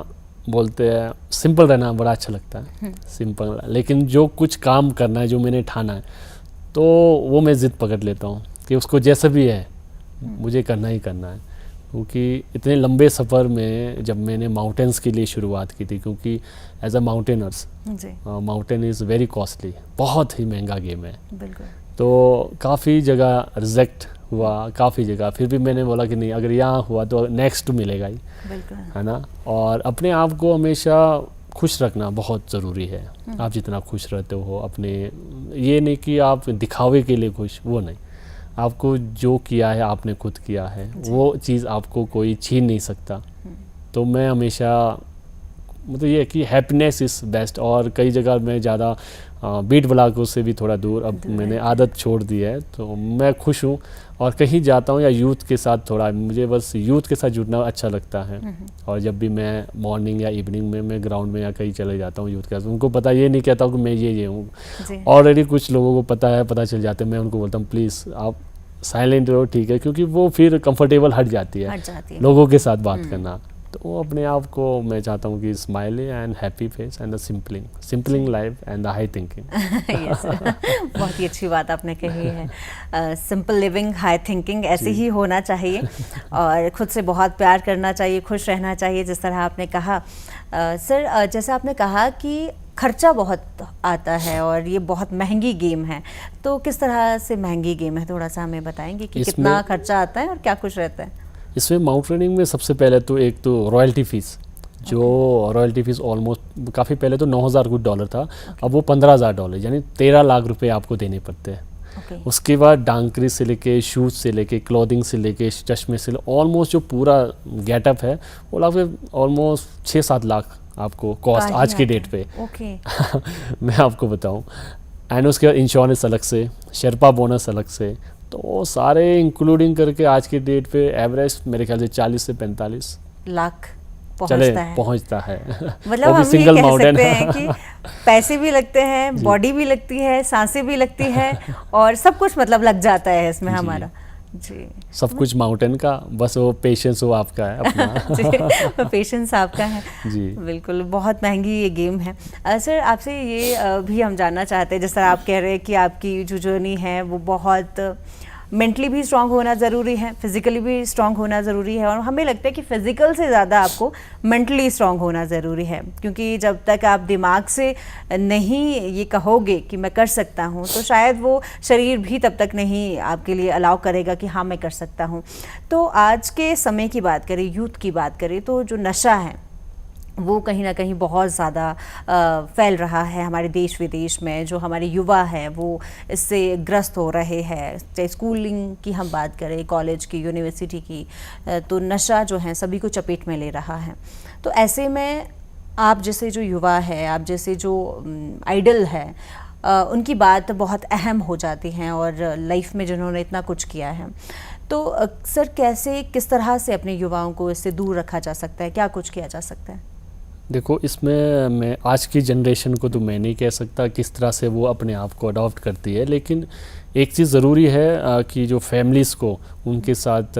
बोलते हैं सिंपल रहना बड़ा अच्छा लगता है, सिंपल। लेकिन जो कुछ काम करना है, जो मैंने ठाना है, तो वो मैं ज़िद पकड़ लेता हूँ कि उसको जैसा भी है मुझे करना ही करना है। क्योंकि इतने लंबे सफ़र में जब मैंने माउंटेन्स के लिए शुरुआत की थी, क्योंकि as a mountaineers mountain is very costly, बहुत ही महंगा गेम है। बिल्कुल। तो काफ़ी जगह रिजेक्ट हुआ, काफ़ी जगह, फिर भी मैंने बोला कि नहीं, अगर यहाँ हुआ तो नेक्स्ट मिलेगा ही, है ना। और अपने आप को हमेशा खुश रखना बहुत ज़रूरी है। आप जितना खुश रहते हो अपने, ये नहीं कि आप दिखावे के लिए खुश, वो नहीं। आपको जो किया है आपने खुद किया है, वो चीज़ आपको कोई छीन नहीं सकता। तो मैं हमेशा मतलब ये कि हैप्पीनेस इज़ बेस्ट। और कई जगह मैं ज़्यादा बीट ब्लॉकों से भी थोड़ा दूर, अब मैंने आदत छोड़ दी है, तो मैं खुश हूँ। और कहीं जाता हूँ या यूथ के साथ, थोड़ा मुझे बस यूथ के साथ जुड़ना अच्छा लगता है। और जब भी मैं मॉर्निंग या इवनिंग में मैं ग्राउंड में या कहीं चले जाता हूँ यूथ के साथ, उनको पता, ये नहीं कहता हूँ कि मैं ये हूँ, ऑलरेडी कुछ लोगों को पता चल जाते हैं। मैं उनको बोलता हूँ प्लीज़ आप साइलेंट रहो, ठीक है, क्योंकि वो फिर कंफर्टेबल हट जाती है लोगों के साथ बात करना। तो वो अपने आप को मैं चाहता हूँ कि smiley and happy face and the simpling life and the high thinking. बहुत ही अच्छी बात आपने कही है। सिंपल लिविंग, हाई थिंकिंग, ऐसे ही होना चाहिए। और खुद से बहुत प्यार करना चाहिए, खुश रहना चाहिए, जिस तरह आपने कहा। सर, जैसे आपने कहा कि खर्चा बहुत आता है और ये बहुत महंगी गेम है, तो किस तरह से महंगी गेम है, थोड़ा सा हमें बताएंगे कि कितना खर्चा आता है और क्या कुछ रहता है? इसमें माउंटेनिंग में सबसे पहले तो एक तो रॉयल्टी फ़ीस, जो रॉयल्टी फ़ीस ऑलमोस्ट काफ़ी पहले तो $9,000 था, अब वो $15,000, यानी 13 लाख रुपए आपको देने पड़ते हैं। उसके बाद डांकरी से लेके, शूज़ से लेके, क्लॉथिंग से लेके, चश्मे से लेके, ऑलमोस्ट जो पूरा गेटअप है वो लगभग ऑलमोस्ट 6-7 लाख आपको कॉस्ट आज की डेट पे। मैं आपको बताऊं। एंड उसके बाद इंश्योरेंस अलग से, शेरपा बोनस अलग से, तो सारे इंक्लूडिंग करके आज की डेट पे एवरेज मेरे ख्याल से 40 से 45 लाख पहुंचता है। मतलब हम ये कह सकते हैं कि पैसे भी लगते हैं, बॉडी भी लगती है, सांसें भी लगती हैं, और सब कुछ मतलब लग जाता है इसमें हमारा। जी, सब कुछ माउंटेन का, बस वो पेशेंस वो आपका है अपना। जी, पेशेंस आपका है जी, बिल्कुल। बहुत महंगी ये गेम है। सर, आपसे ये भी हम जानना चाहते हैं, जिस तरह आप कह रहे हैं कि आपकी जो जर्नी है वो बहुत मेंटली भी स्ट्रांग होना ज़रूरी है, फिज़िकली भी स्ट्रांग होना ज़रूरी है, और हमें लगता है कि फ़िज़िकल से ज़्यादा आपको मेंटली स्ट्रांग होना ज़रूरी है, क्योंकि जब तक आप दिमाग से नहीं ये कहोगे कि मैं कर सकता हूँ, तो शायद वो शरीर भी तब तक नहीं आपके लिए अलाउ करेगा कि हाँ मैं कर सकता हूँ। तो आज के समय की बात करें, यूथ की बात करें, तो जो नशा है वो कहीं ना कहीं बहुत ज़्यादा फैल रहा है हमारे देश विदेश में। जो हमारे युवा हैं वो इससे ग्रस्त हो रहे हैं, चाहे स्कूलिंग की हम बात करें, कॉलेज की, यूनिवर्सिटी की, तो नशा जो है सभी को चपेट में ले रहा है। तो ऐसे में आप जैसे जो युवा है, आप जैसे जो आइडल है, उनकी बात बहुत अहम हो जाती हैं, और लाइफ में जिन्होंने इतना कुछ किया है, तो सर कैसे, किस तरह से अपने युवाओं को इससे दूर रखा जा सकता है, क्या कुछ किया जा सकता है? देखो, इसमें मैं आज की जनरेशन को तो मैं नहीं कह सकता किस तरह से वो अपने आप को अडॉप्ट करती है, लेकिन एक चीज़ ज़रूरी है कि जो फैमिलीज़ को उनके साथ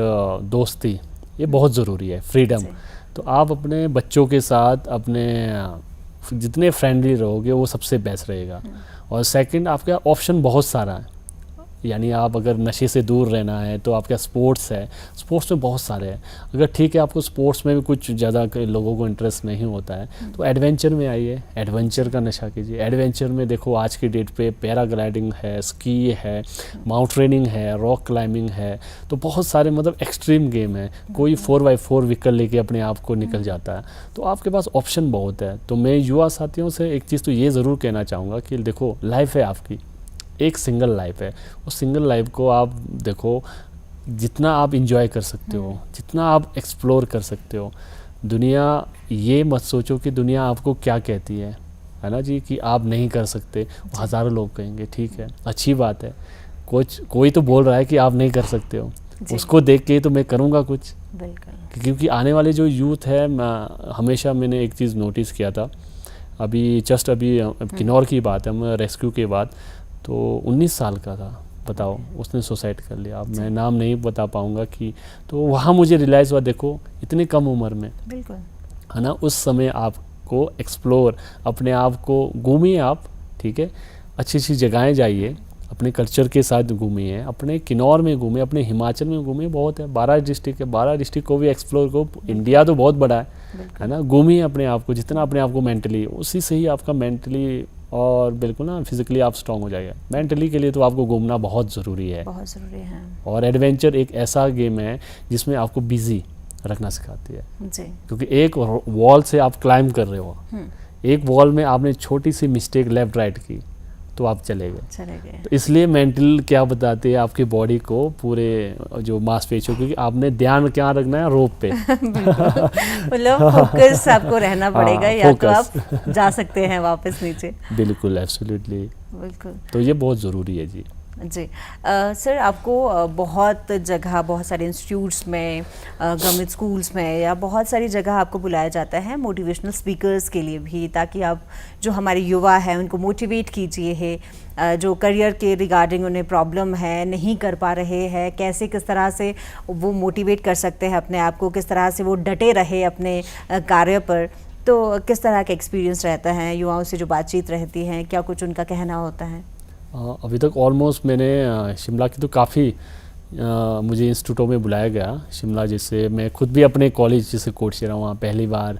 दोस्ती ये बहुत ज़रूरी है, फ्रीडम। तो आप अपने बच्चों के साथ अपने जितने फ्रेंडली रहोगे वो सबसे बेस्ट रहेगा। और सेकंड, आपका ऑप्शन बहुत सारा है, यानी आप अगर नशे से दूर रहना है तो आपका स्पोर्ट्स है, स्पोर्ट्स में बहुत सारे हैं। अगर ठीक है आपको स्पोर्ट्स में भी कुछ ज़्यादा लोगों को इंटरेस्ट नहीं होता है तो एडवेंचर में आइए, एडवेंचर का नशा कीजिए। एडवेंचर में देखो आज की डेट पे पैराग्लाइडिंग है, स्की है, माउंटेनिंग है, रॉक क्लाइंबिंग है, तो बहुत सारे मतलब एक्सट्रीम गेम है। कोई 4x4 व्हीकल लेके अपने आप को निकल जाता है, तो आपके पास ऑप्शन बहुत है। तो मैं युवा साथियों से एक चीज़ तो ये ज़रूर कहना चाहूँगा कि देखो, लाइफ है आपकी, एक सिंगल लाइफ है, उस सिंगल लाइफ को आप देखो, जितना आप इंजॉय कर सकते हो, जितना आप एक्सप्लोर कर सकते हो। दुनिया, ये मत सोचो कि दुनिया आपको क्या कहती है ना जी, कि आप नहीं कर सकते। हज़ारों लोग कहेंगे, ठीक है, अच्छी बात है, कोई तो बोल रहा है कि आप नहीं कर सकते हो, उसको देख के तो मैं करूँगा कुछ। बिल्कुल। क्योंकि आने वाले जो यूथ है, हमेशा मैंने एक चीज़ नोटिस किया था, अभी किन्नौर की बात है, मैं रेस्क्यू के बाद, तो 19 साल का था, बताओ, उसने सुसाइड कर लिया। अब मैं नाम नहीं बता पाऊँगा कि, तो वहाँ मुझे रियलाइज़ हुआ, देखो इतनी कम उम्र में, बिल्कुल, है ना, उस समय आपको एक्सप्लोर, अपने आप को घूमिए आप, ठीक है, अच्छी अच्छी जगहें जाइए, अपने कल्चर के साथ घूमिए, अपने किन्नौर में घूमिए, अपने हिमाचल में घूमिए, बहुत है, 12 डिस्ट्रिक्ट है, 12 डिस्ट्रिक्ट को भी एक्सप्लोर करो। इंडिया तो बहुत बड़ा है ना, घूमिए अपने आप को, जितना अपने आप को मेंटली, उसी से ही आपका मेंटली और बिल्कुल ना फिजिकली आप स्ट्रांग हो जाएगा। मेंटली के लिए तो आपको घूमना बहुत ज़रूरी है, बहुत ज़रूरी है। और एडवेंचर एक ऐसा गेम है जिसमें आपको बिजी रखना सिखाती है जी। क्योंकि एक वॉल से आप क्लाइंब कर रहे हो, एक वॉल में आपने छोटी सी मिस्टेक लेफ्ट राइट की तो आप चले गए। तो इसलिए मेंटल क्या बताते हैं आपकी बॉडी को, पूरे जो मांसपेशियों, क्योंकि आपने ध्यान क्या रखना है, रोप पे। मतलब फोकस आपको रहना पड़ेगा, या तो आप जा सकते हैं वापस नीचे। बिल्कुल, एब्सोल्युटली, बिल्कुल। तो ये बहुत ज़रूरी है जी। जी। सर, आपको बहुत जगह, बहुत सारे इंस्टीट्यूट्स में, गवर्नमेंट स्कूल्स में, या बहुत सारी जगह आपको बुलाया जाता है मोटिवेशनल स्पीकर्स के लिए भी, ताकि आप जो हमारे युवा हैं उनको मोटिवेट कीजिए है, जो करियर के रिगार्डिंग उन्हें प्रॉब्लम है, नहीं कर पा रहे हैं, कैसे किस तरह से वो मोटिवेट कर सकते हैं अपने आप को, किस तरह से वो डटे रहे अपने कार्य पर। तो किस तरह का एक्सपीरियंस रहता है, युवाओं से जो बातचीत रहती है, क्या कुछ उनका कहना होता है? अभी तक ऑलमोस्ट मैंने शिमला की तो काफ़ी मुझे इंस्टीट्यूटों में बुलाया गया शिमला, जैसे मैं खुद भी अपने कॉलेज जैसे कोटशिरा, वहाँ पहली बार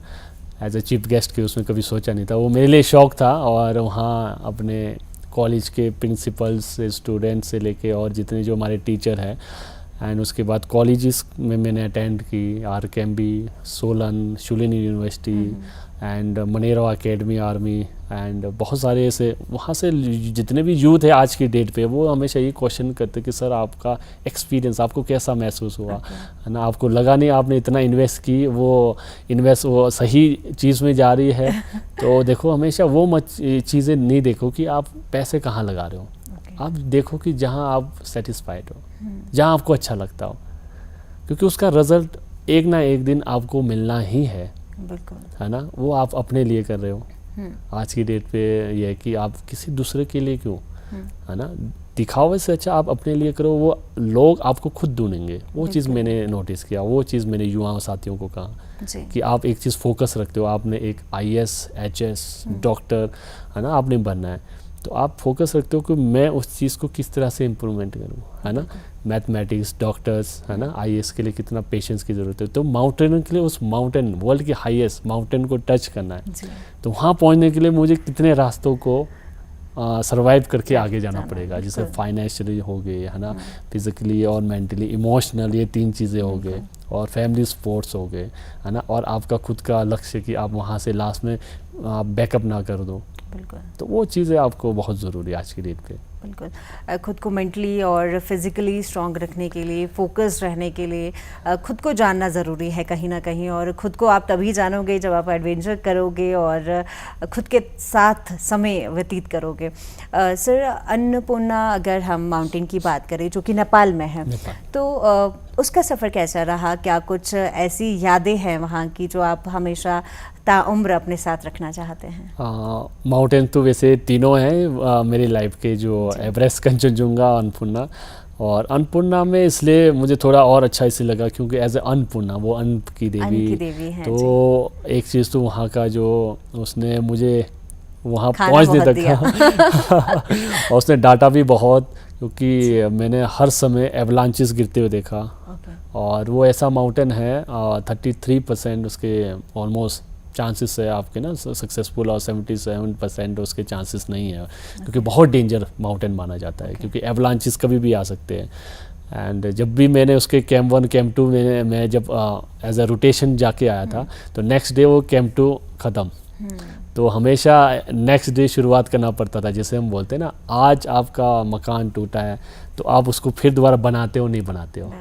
एज ए चीफ गेस्ट के उसमें कभी सोचा नहीं था, वो मेरे लिए शौक़ था। और वहाँ अपने कॉलेज के प्रिंसिपल्स से, स्टूडेंट्स से लेके और जितने जो हमारे टीचर हैं, एंड उसके बाद कॉलेजेस में मैंने अटेंड की, RKMB, Solan, Shoolini university, and Manera academy army, and बहुत सारे ऐसे वहाँ से जितने भी यूथ है आज की डेट पे, वो हमेशा ये क्वेश्चन करते कि सर आपका एक्सपीरियंस, आपको कैसा महसूस हुआ, है ना, आपको लगा नहीं आपने इतना इन्वेस्ट की, वो सही चीज़ में जा रही है। तो देखो, हमेशा वो चीज़ें नहीं देखो कि आप पैसे कहाँ लगा रहे हो, आप देखो कि जहाँ आप सेटिस्फाइड हो, जहाँ आपको अच्छा लगता हो, क्योंकि उसका रिजल्ट एक ना एक दिन आपको मिलना ही है। बिल्कुल, है ना, वो आप अपने लिए कर रहे हो। आज की डेट पे ये है कि आप किसी दूसरे के लिए क्यों, है ना, दिखावे से अच्छा आप अपने लिए करो, वो लोग आपको खुद ढूंढेंगे। वो चीज़ मैंने नोटिस किया, वो चीज़ मैंने युवा साथियों को कहा कि आप एक चीज़ फोकस रखते हो, आपने एक IAS, HS, डॉक्टर, है ना, आपने बनना है, तो आप फोकस रखते हो कि मैं उस चीज़ को किस तरह से इम्प्रूवमेंट करूँ, है ना, मैथमेटिक्स, डॉक्टर्स, है ना, IAS के लिए कितना पेशेंस की ज़रूरत है, तो माउंटेन के लिए उस माउंटेन, वर्ल्ड के हाईएस्ट माउंटेन को टच करना है, तो वहाँ पहुँचने के लिए मुझे कितने रास्तों को सर्वाइव करके आगे जाना पड़ेगा, जैसे फाइनेंशियली हो गए, है ना, फिजिकली और मेंटली, इमोशनल, ये 3 चीज़ें हो गए, और फैमिली सपोर्ट्स हो गए, है ना, और आपका खुद का लक्ष्य कि आप वहाँ से लास्ट में बैकअप ना कर दो। बिल्कुल, तो वो चीज़ें आपको बहुत ज़रूरी है आज की डेट पे। बिल्कुल, खुद को मेंटली और फिज़िकली स्ट्रॉन्ग रखने के लिए, फोकस रहने के लिए खुद को जानना ज़रूरी है कहीं ना कहीं, और खुद को आप तभी जानोगे जब आप एडवेंचर करोगे और खुद के साथ समय व्यतीत करोगे। सर, अन्नपूर्णा, अगर हम माउंटेन की बात करें जो कि नेपाल में है, तो उसका सफ़र कैसा रहा? क्या कुछ ऐसी यादें हैं वहाँ की जो आप हमेशा ताउम्र अपने साथ रखना चाहते हैं? माउंटेन तो वैसे तीनों हैं मेरी लाइफ के, जो एवरेस्ट, कंचनजुंगा, अन्नपूर्णा। और अन्नपूर्णा में इसलिए मुझे थोड़ा और अच्छा इसलिए लगा क्योंकि एज ए अन्नपूर्णा, वो अन्न की देवी है, तो एक चीज़ तो वहाँ का जो उसने मुझे वहाँ पहुँचने तक और उसने डाटा भी बहुत, क्योंकि मैंने हर समय एवलांचेस गिरते हुए देखा। और वो ऐसा माउंटेन है 33% उसके ऑलमोस्ट चांसेस है आपके ना सक्सेसफुल, और 77% उसके चांसेस नहीं है, क्योंकि बहुत डेंजर माउंटेन माना जाता है, क्योंकि एवलांचेस कभी भी आ सकते हैं। एंड जब भी मैंने उसके कैंप 1, कैंप 2 में मैं जब एज अ रोटेशन जाके आया था, तो नेक्स्ट डे वो कैंप 2 ख़त्म, तो हमेशा नेक्स्ट डे शुरुआत करना पड़ता था। जैसे हम बोलते हैं ना, आज आपका मकान टूटा है तो आप उसको फिर दोबारा बनाते हो, नहीं बनाते हो,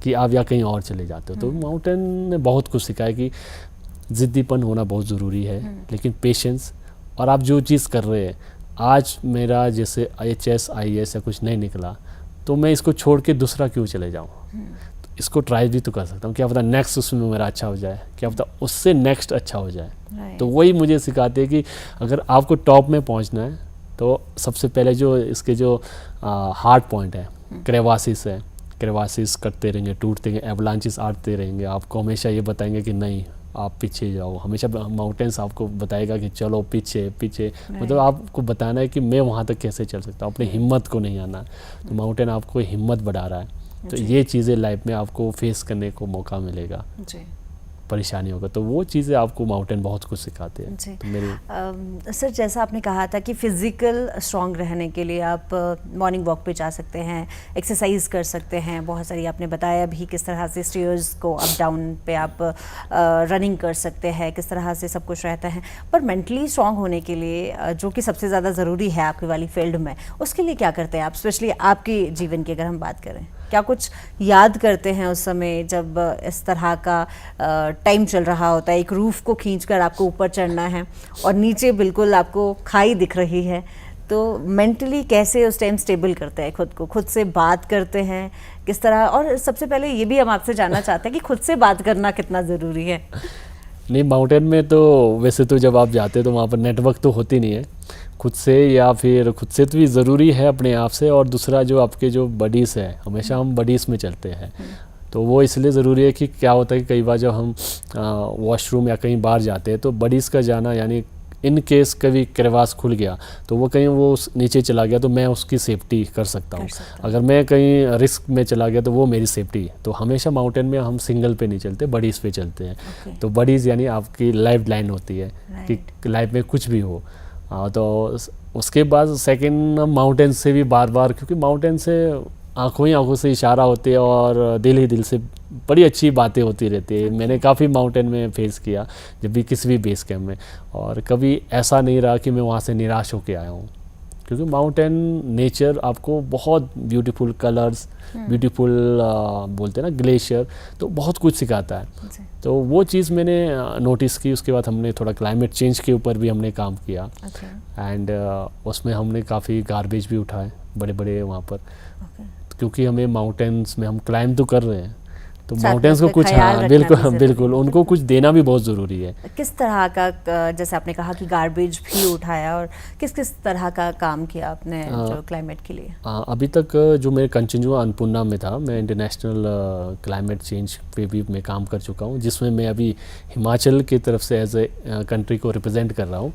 कि आप या कहीं और चले जाते हो। तो माउंटेन ने बहुत कुछ सिखाया कि ज़िद्दीपन होना बहुत ज़रूरी है, लेकिन पेशेंस, और आप जो चीज़ कर रहे हैं, आज मेरा जैसे HS, IAS या कुछ नहीं निकला, तो मैं इसको छोड़ के दूसरा क्यों चले जाऊँ। तो इसको ट्राई भी तो कर सकता हूँ, क्या पता नेक्स्ट उसमें मेरा अच्छा हो जाए, क्या पता उससे नेक्स्ट अच्छा हो जाए। तो वही मुझे सिखाते हैं कि अगर आपको टॉप में पहुँचना है तो सबसे पहले जो इसके जो हार्ड पॉइंट है, क्रेवासिस है, क्रेवासिस करते रहेंगे, टूटते रहेंगे, एवलांचेस आते रहेंगे, आपको हमेशा ये बताएंगे कि नहीं आप पीछे जाओ, हमेशा माउंटेन्स आपको बताएगा कि चलो पीछे पीछे, मतलब आपको बताना है कि मैं वहाँ तक कैसे चल सकता हूँ, अपनी हिम्मत को नहीं आना। तो माउंटेन आपको हिम्मत बढ़ा रहा है, तो ये चीज़ें लाइफ में आपको फेस करने को मौका मिलेगा परेशानी होगा, तो वो चीज़ें आपको माउंटेन बहुत कुछ सिखाते हैं। तो मेरे सर जैसा आपने कहा था कि फिज़िकल स्ट्रॉन्ग रहने के लिए आप मॉर्निंग वॉक पे जा सकते हैं, एक्सरसाइज कर सकते हैं, बहुत सारी आपने बताया भी किस तरह से स्टेयर्स को अप डाउन पे आप रनिंग कर सकते हैं, किस तरह से सब कुछ रहता है। पर मेंटली स्ट्रॉन्ग होने के लिए जो कि सबसे ज़्यादा ज़रूरी है आपकी वाली फील्ड में, उसके लिए क्या करते हैं आप, स्पेशली आपके जीवन की अगर हम बात करें, क्या कुछ याद करते हैं उस समय जब इस तरह का टाइम चल रहा होता है, एक रूफ को खींचकर आपको ऊपर चढ़ना है और नीचे बिल्कुल आपको खाई दिख रही है, तो मेंटली कैसे उस टाइम स्टेबल करते हैं खुद को, खुद से बात करते हैं किस तरह? और सबसे पहले ये भी हम आपसे जानना चाहते हैं कि खुद से बात करना कितना ज़रूरी है। नहीं, माउंटेन में तो वैसे तो जब आप जाते हैं तो वहाँ पर नेटवर्क तो होती नहीं है खुद से, या फिर खुद से तो भी ज़रूरी है अपने आप से, और दूसरा जो आपके जो बडीज़ है, हमेशा हम बडीज़ में चलते हैं, तो वो इसलिए ज़रूरी है कि क्या होता है कि कई बार जब हम वॉशरूम या कहीं बाहर जाते हैं तो बडीज़ का जाना, यानी इन केस कभी क्रेवास खुल गया तो वो कहीं वो नीचे चला गया तो मैं उसकी सेफ्टी कर सकता हूँ, अगर मैं कहीं रिस्क में चला गया तो वो मेरी सेफ्टी। तो हमेशा माउंटेन में हम सिंगल पे नहीं चलते, बडीज़ पे चलते हैं। तो बडीज़ यानी आपकी लाइफ लाइन होती है कि लाइफ में कुछ भी हो। तो उसके बाद सेकंड माउंटेन से भी बार बार, क्योंकि माउंटेन से आंखों ही आंखों से इशारा होते हैं और दिल ही दिल से बड़ी अच्छी बातें होती रहती है। मैंने काफ़ी माउंटेन में फेस किया जब भी किसी भी बेस कैंप में, और कभी ऐसा नहीं रहा कि मैं वहाँ से निराश होकर आया हूँ, क्योंकि माउंटेन नेचर आपको बहुत ब्यूटीफुल कलर्स, ब्यूटीफुल बोलते हैं ना ग्लेशियर, तो बहुत कुछ सिखाता है। तो वो चीज़ मैंने नोटिस की। उसके बाद हमने थोड़ा क्लाइमेट चेंज के ऊपर भी हमने काम किया, एंड उसमें हमने काफ़ी गार्बेज भी उठाए बड़े बड़े वहाँ पर, क्योंकि हमें माउंटेन्स में हम क्लाइंब तो कर रहे हैं तो माउंटेन्स को कुछ, हाँ बिल्कुल बिल्कुल, उनको कुछ देना भी बहुत ज़रूरी है। किस तरह का, जैसे आपने कहा कि गार्बेज भी उठाया, और किस किस तरह का काम किया आपने जो क्लाइमेट के लिए? अभी तक जो मेरे कंचनजुंगा अन्नपूर्णा में था, मैं इंटरनेशनल क्लाइमेट चेंज पे भी मैं काम कर चुका हूँ, जिसमें मैं अभी हिमाचल की तरफ से एज ए कंट्री को रिप्रेजेंट कर रहा हूँ।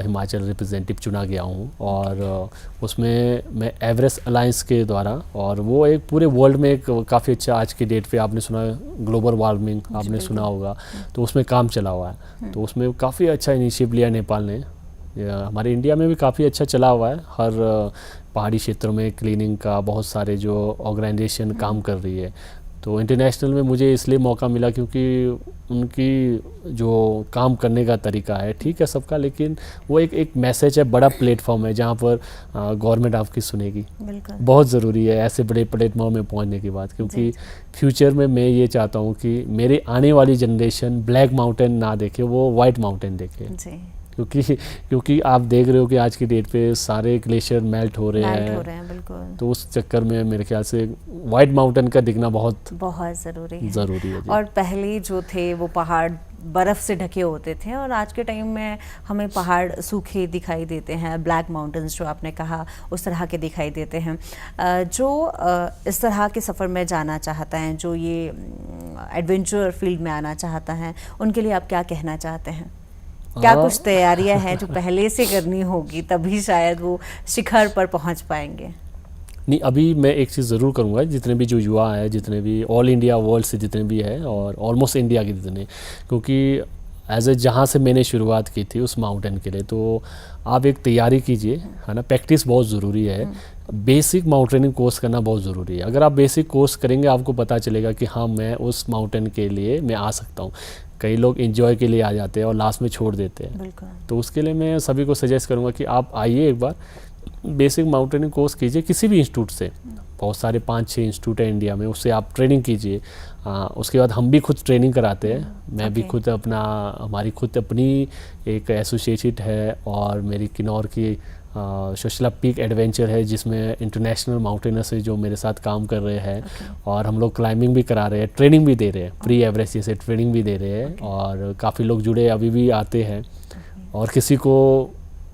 हिमाचल रिप्रेजेंटेटिव चुना गया हूँ, और उसमें मैं एवरेस्ट अलायंस के द्वारा, और वो एक पूरे वर्ल्ड में एक काफ़ी अच्छा, आज की डेट पे आपने सुना ग्लोबल वार्मिंग आपने सुना होगा, तो उसमें काम चला हुआ है। तो उसमें काफ़ी अच्छा इनिशिएटिव लिया नेपाल ने, हमारे इंडिया में भी काफ़ी अच्छा चला हुआ है। हर पहाड़ी क्षेत्रों में क्लीनिंग का बहुत सारे जो ऑर्गेनाइजेशन काम कर रही है। तो इंटरनेशनल में मुझे इसलिए मौका मिला क्योंकि उनकी जो काम करने का तरीका है, ठीक है सबका, लेकिन वो एक मैसेज है, बड़ा प्लेटफॉर्म है जहाँ पर गवर्नमेंट आपकी सुनेगी। बहुत ज़रूरी है ऐसे बड़े प्लेटफॉर्म में पहुँचने की बात, क्योंकि फ्यूचर में मैं ये चाहता हूँ कि मेरी आने वाली जनरेशन ब्लैक माउंटेन ना देखे, वो वाइट माउंटेन देखे। क्योंकि आप देख रहे हो कि आज की डेट पे सारे ग्लेशियर मेल्ट हो रहे हैं बिल्कुल। तो उस चक्कर में मेरे ख्याल से वाइट माउंटेन का दिखना बहुत ज़रूरी है। और पहले जो थे वो पहाड़ बर्फ़ से ढके होते थे, और आज के टाइम में हमें पहाड़ सूखे दिखाई देते हैं, ब्लैक माउंटेन्स जो आपने कहा उस तरह के दिखाई देते हैं। जो इस तरह के सफ़र में जाना चाहता है, जो ये एडवेंचर फील्ड में आना चाहता है, उनके लिए आप क्या कहना चाहते हैं? क्या कुछ तैयारियां हैं जो पहले से करनी होगी, तभी शायद वो शिखर पर पहुंच पाएंगे? नहीं, अभी मैं एक चीज़ ज़रूर करूँगा, जितने भी जो युवा हैं, जितने भी ऑल इंडिया वर्ल्ड से जितने भी हैं, और ऑलमोस्ट इंडिया के जितने, क्योंकि एज ए जहाँ से मैंने शुरुआत की थी उस माउंटेन के लिए, तो आप एक तैयारी कीजिए, है ना। प्रैक्टिस बहुत ज़रूरी है, बेसिक माउंटेनिंग कोर्स करना बहुत ज़रूरी है। अगर आप बेसिक कोर्स करेंगे आपको पता चलेगा कि हाँ मैं उस माउंटेन के लिए मैं आ सकता हूँ। कई लोग एंजॉय के लिए आ जाते हैं और लास्ट में छोड़ देते हैं, तो उसके लिए मैं सभी को सजेस्ट करूँगा कि आप आइए, एक बार बेसिक माउंटेनिंग कोर्स कीजिए किसी भी इंस्टीट्यूट से। बहुत सारे 5-6 इंस्टीट्यूट है इंडिया में, उससे आप ट्रेनिंग कीजिए। उसके बाद हम भी खुद ट्रेनिंग कराते हैं, मैं भी खुद हमारी खुद अपनी एक एसोसिएट है, और मेरी किन्नौर की शोशला पीक एडवेंचर है, जिसमें इंटरनेशनल माउंटेनर्स है जो मेरे साथ काम कर रहे हैं। और हम लोग क्लाइंबिंग भी करा रहे हैं, ट्रेनिंग भी दे रहे हैं, प्री एवरेस्ट जैसे ट्रेनिंग भी दे रहे हैं। और काफ़ी लोग जुड़े अभी भी आते हैं। और किसी को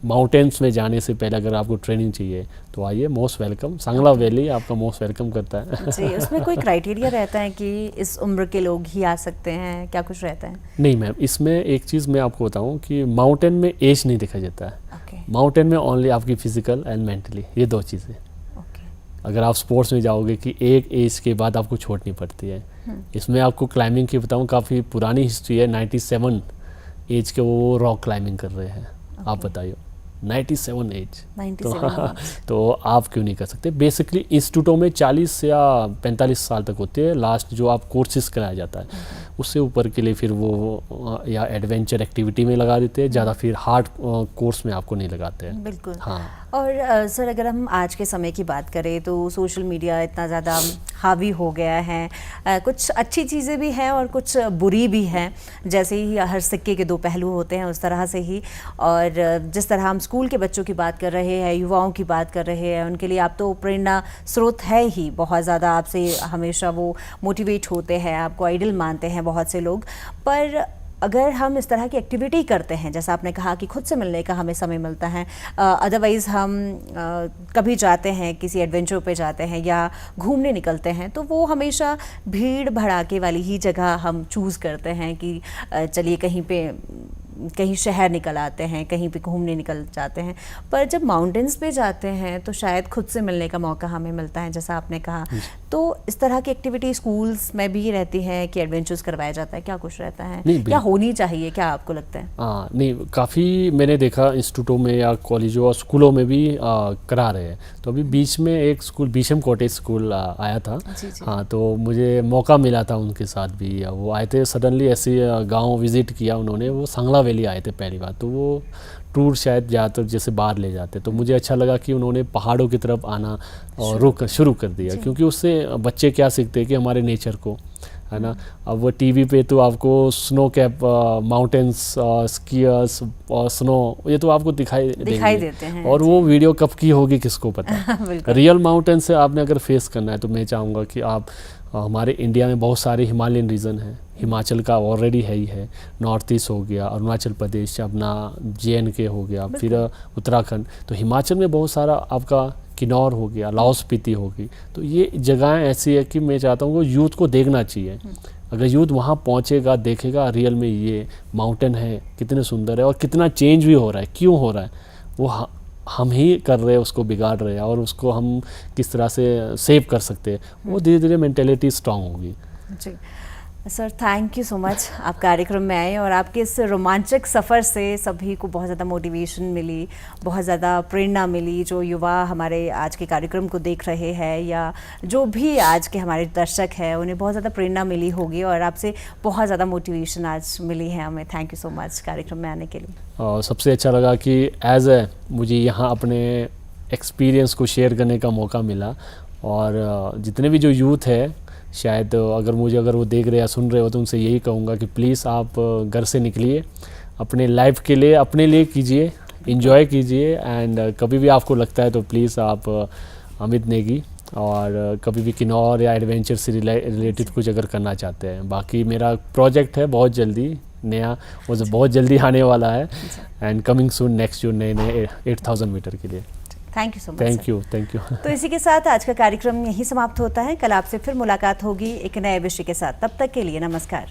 माउंटेन्स में जाने से पहले अगर आपको ट्रेनिंग चाहिए तो आइए, मोस्ट वेलकम। सांगला वैली आपका मोस्ट वेलकम करता है। जी, उसमें कोई क्राइटेरिया रहता है कि इस उम्र के लोग ही आ सकते हैं, क्या कुछ रहता है? नहीं मैम, इसमें एक चीज़ मैं आपको बताऊं कि माउंटेन में एज नहीं देखा जाता है। माउंटेन में ओनली आपकी फिजिकल एंड मेंटली, ये दो चीज़ें। अगर आप स्पोर्ट्स में जाओगे कि एक एज के बाद आपको छोड़नी पड़ती है। इसमें आपको क्लाइंबिंग की बताऊं, काफ़ी पुरानी हिस्ट्री है। 97 एज के वो रॉक क्लाइंबिंग कर रहे हैं। आप बताइए, 97 एज तो आप क्यों नहीं कर सकते? बेसिकली इंस्टीट्यूटों में 40 या 45 साल तक होते हैं लास्ट, जो आप कोर्सेज कराया जाता है। उससे ऊपर के लिए फिर वो या एडवेंचर एक्टिविटी में लगा देते हैं ज़्यादा, फिर हार्ड कोर्स में आपको नहीं लगाते हैं। बिल्कुल। हाँ। और सर, अगर हम आज के समय की बात करें तो सोशल मीडिया इतना ज़्यादा हावी हो गया है। कुछ अच्छी चीज़ें भी हैं और कुछ बुरी भी हैं। जैसे ही हर सिक्के के दो पहलू होते हैं, उस तरह से ही। और जिस तरह हम स्कूल के बच्चों की बात कर रहे हैं, युवाओं की बात कर रहे हैं, उनके लिए आप तो प्रेरणा स्रोत है ही बहुत ज़्यादा। आपसे हमेशा वो मोटिवेट होते हैं, आपको आइडल मानते हैं बहुत से लोग। पर अगर हम इस तरह की एक्टिविटी करते हैं, जैसा आपने कहा कि खुद से मिलने का हमें समय मिलता है, अदरवाइज़ हम कभी जाते हैं, किसी एडवेंचर पे जाते हैं या घूमने निकलते हैं, तो वो हमेशा भीड़ भड़ाके वाली ही जगह हम चूज़ करते हैं कि चलिए कहीं शहर निकल आते हैं, कहीं पे घूमने निकल जाते हैं। पर जब माउंटेन्स पे जाते हैं तो शायद खुद से मिलने का मौका हमें मिलता है, जैसा आपने कहा। तो इस तरह की एक्टिविटी स्कूल्स में भी रहती है कि एडवेंचर्स करवाया जाता है, क्या कुछ रहता है, क्या होनी चाहिए, क्या आपको लगता है? नहीं, काफ़ी मैंने देखा इंस्टीट्यूटों में या कॉलेजों और स्कूलों में भी करा रहे हैं। तो अभी बीच में एक स्कूल, बीशम कॉटेज स्कूल आया था। हाँ, तो मुझे मौका मिला था उनके साथ भी। वो आए थे सडनली, ऐसे गाँव विजिट किया उन्होंने। वो सांगला वैली आए थे पहली बार। तो वो टूर शायद ज़्यादातर जैसे बाहर ले जाते, तो मुझे अच्छा लगा कि उन्होंने पहाड़ों की तरफ आना और शुरू कर दिया। क्योंकि उससे बच्चे क्या सीखते हैं कि हमारे नेचर को, है ना। अब वो टीवी पे तो आपको स्नो कैप माउंटेन्स, स्कीयर्स और स्नो, ये तो आपको दिखाई देते हैं। और वो वीडियो कब की होगी किसको पता। रियल माउंटेन से आपने अगर फेस करना है तो मैं चाहूँगा कि आप, हमारे इंडिया में बहुत सारे हिमालयन रीजन हैं। हिमाचल का ऑलरेडी है ही है, नॉर्थ ईस्ट हो गया, अरुणाचल प्रदेश, अपना JNK हो गया, फिर उत्तराखंड। तो हिमाचल में बहुत सारा आपका किन्नौर हो गया, लाहौल स्पीति होगी। तो ये जगहें ऐसी है कि मैं चाहता हूँ वो यूथ को देखना चाहिए। अगर यूथ वहाँ पहुँचेगा, देखेगा रियल में ये माउंटेन है, कितने सुंदर है और कितना चेंज भी हो रहा है, क्यों हो रहा है, वो हम ही कर रहे हैं, उसको बिगाड़ रहे हैं, और उसको हम किस तरह से सेव कर सकते हैं, वो धीरे धीरे मेंटेलिटी स्ट्रांग होगी। जी sir, thank you so much. आप कार्यक्रम में आए और आपके इस रोमांचक सफ़र से सभी को बहुत ज़्यादा मोटिवेशन मिली, बहुत ज़्यादा प्रेरणा मिली। जो युवा हमारे आज के कार्यक्रम को देख रहे हैं या जो भी आज के हमारे दर्शक हैं, उन्हें बहुत ज़्यादा प्रेरणा मिली होगी और आपसे बहुत ज़्यादा मोटिवेशन आज मिली है हमें। थैंक यू सो मच कार्यक्रम में आने के लिए। सबसे अच्छा लगा कि मुझे यहाँ अपने एक्सपीरियंस को शेयर करने का मौका मिला। और जितने भी जो यूथ है, शायद अगर वो देख रहे या सुन रहे हो, तो उनसे यही कहूँगा कि प्लीज़ आप घर से निकलिए, अपने लाइफ के लिए, अपने लिए कीजिए, एंजॉय कीजिए। एंड कभी भी आपको लगता है तो प्लीज़ आप अमित नेगी, और कभी भी किन्नौर या एडवेंचर से रिलेटेड कुछ अगर करना चाहते हैं। बाकी मेरा प्रोजेक्ट है बहुत जल्दी नया, वो बहुत जल्दी आने वाला है, एंड कमिंग सून नेक्स्ट जो नए 8000 मीटर के लिए। Thank you so much. Thank you. तो इसी के साथ आज का कार्यक्रम यहीं समाप्त होता है। कल आपसे फिर मुलाकात होगी एक नए विषय के साथ। तब तक के लिए नमस्कार।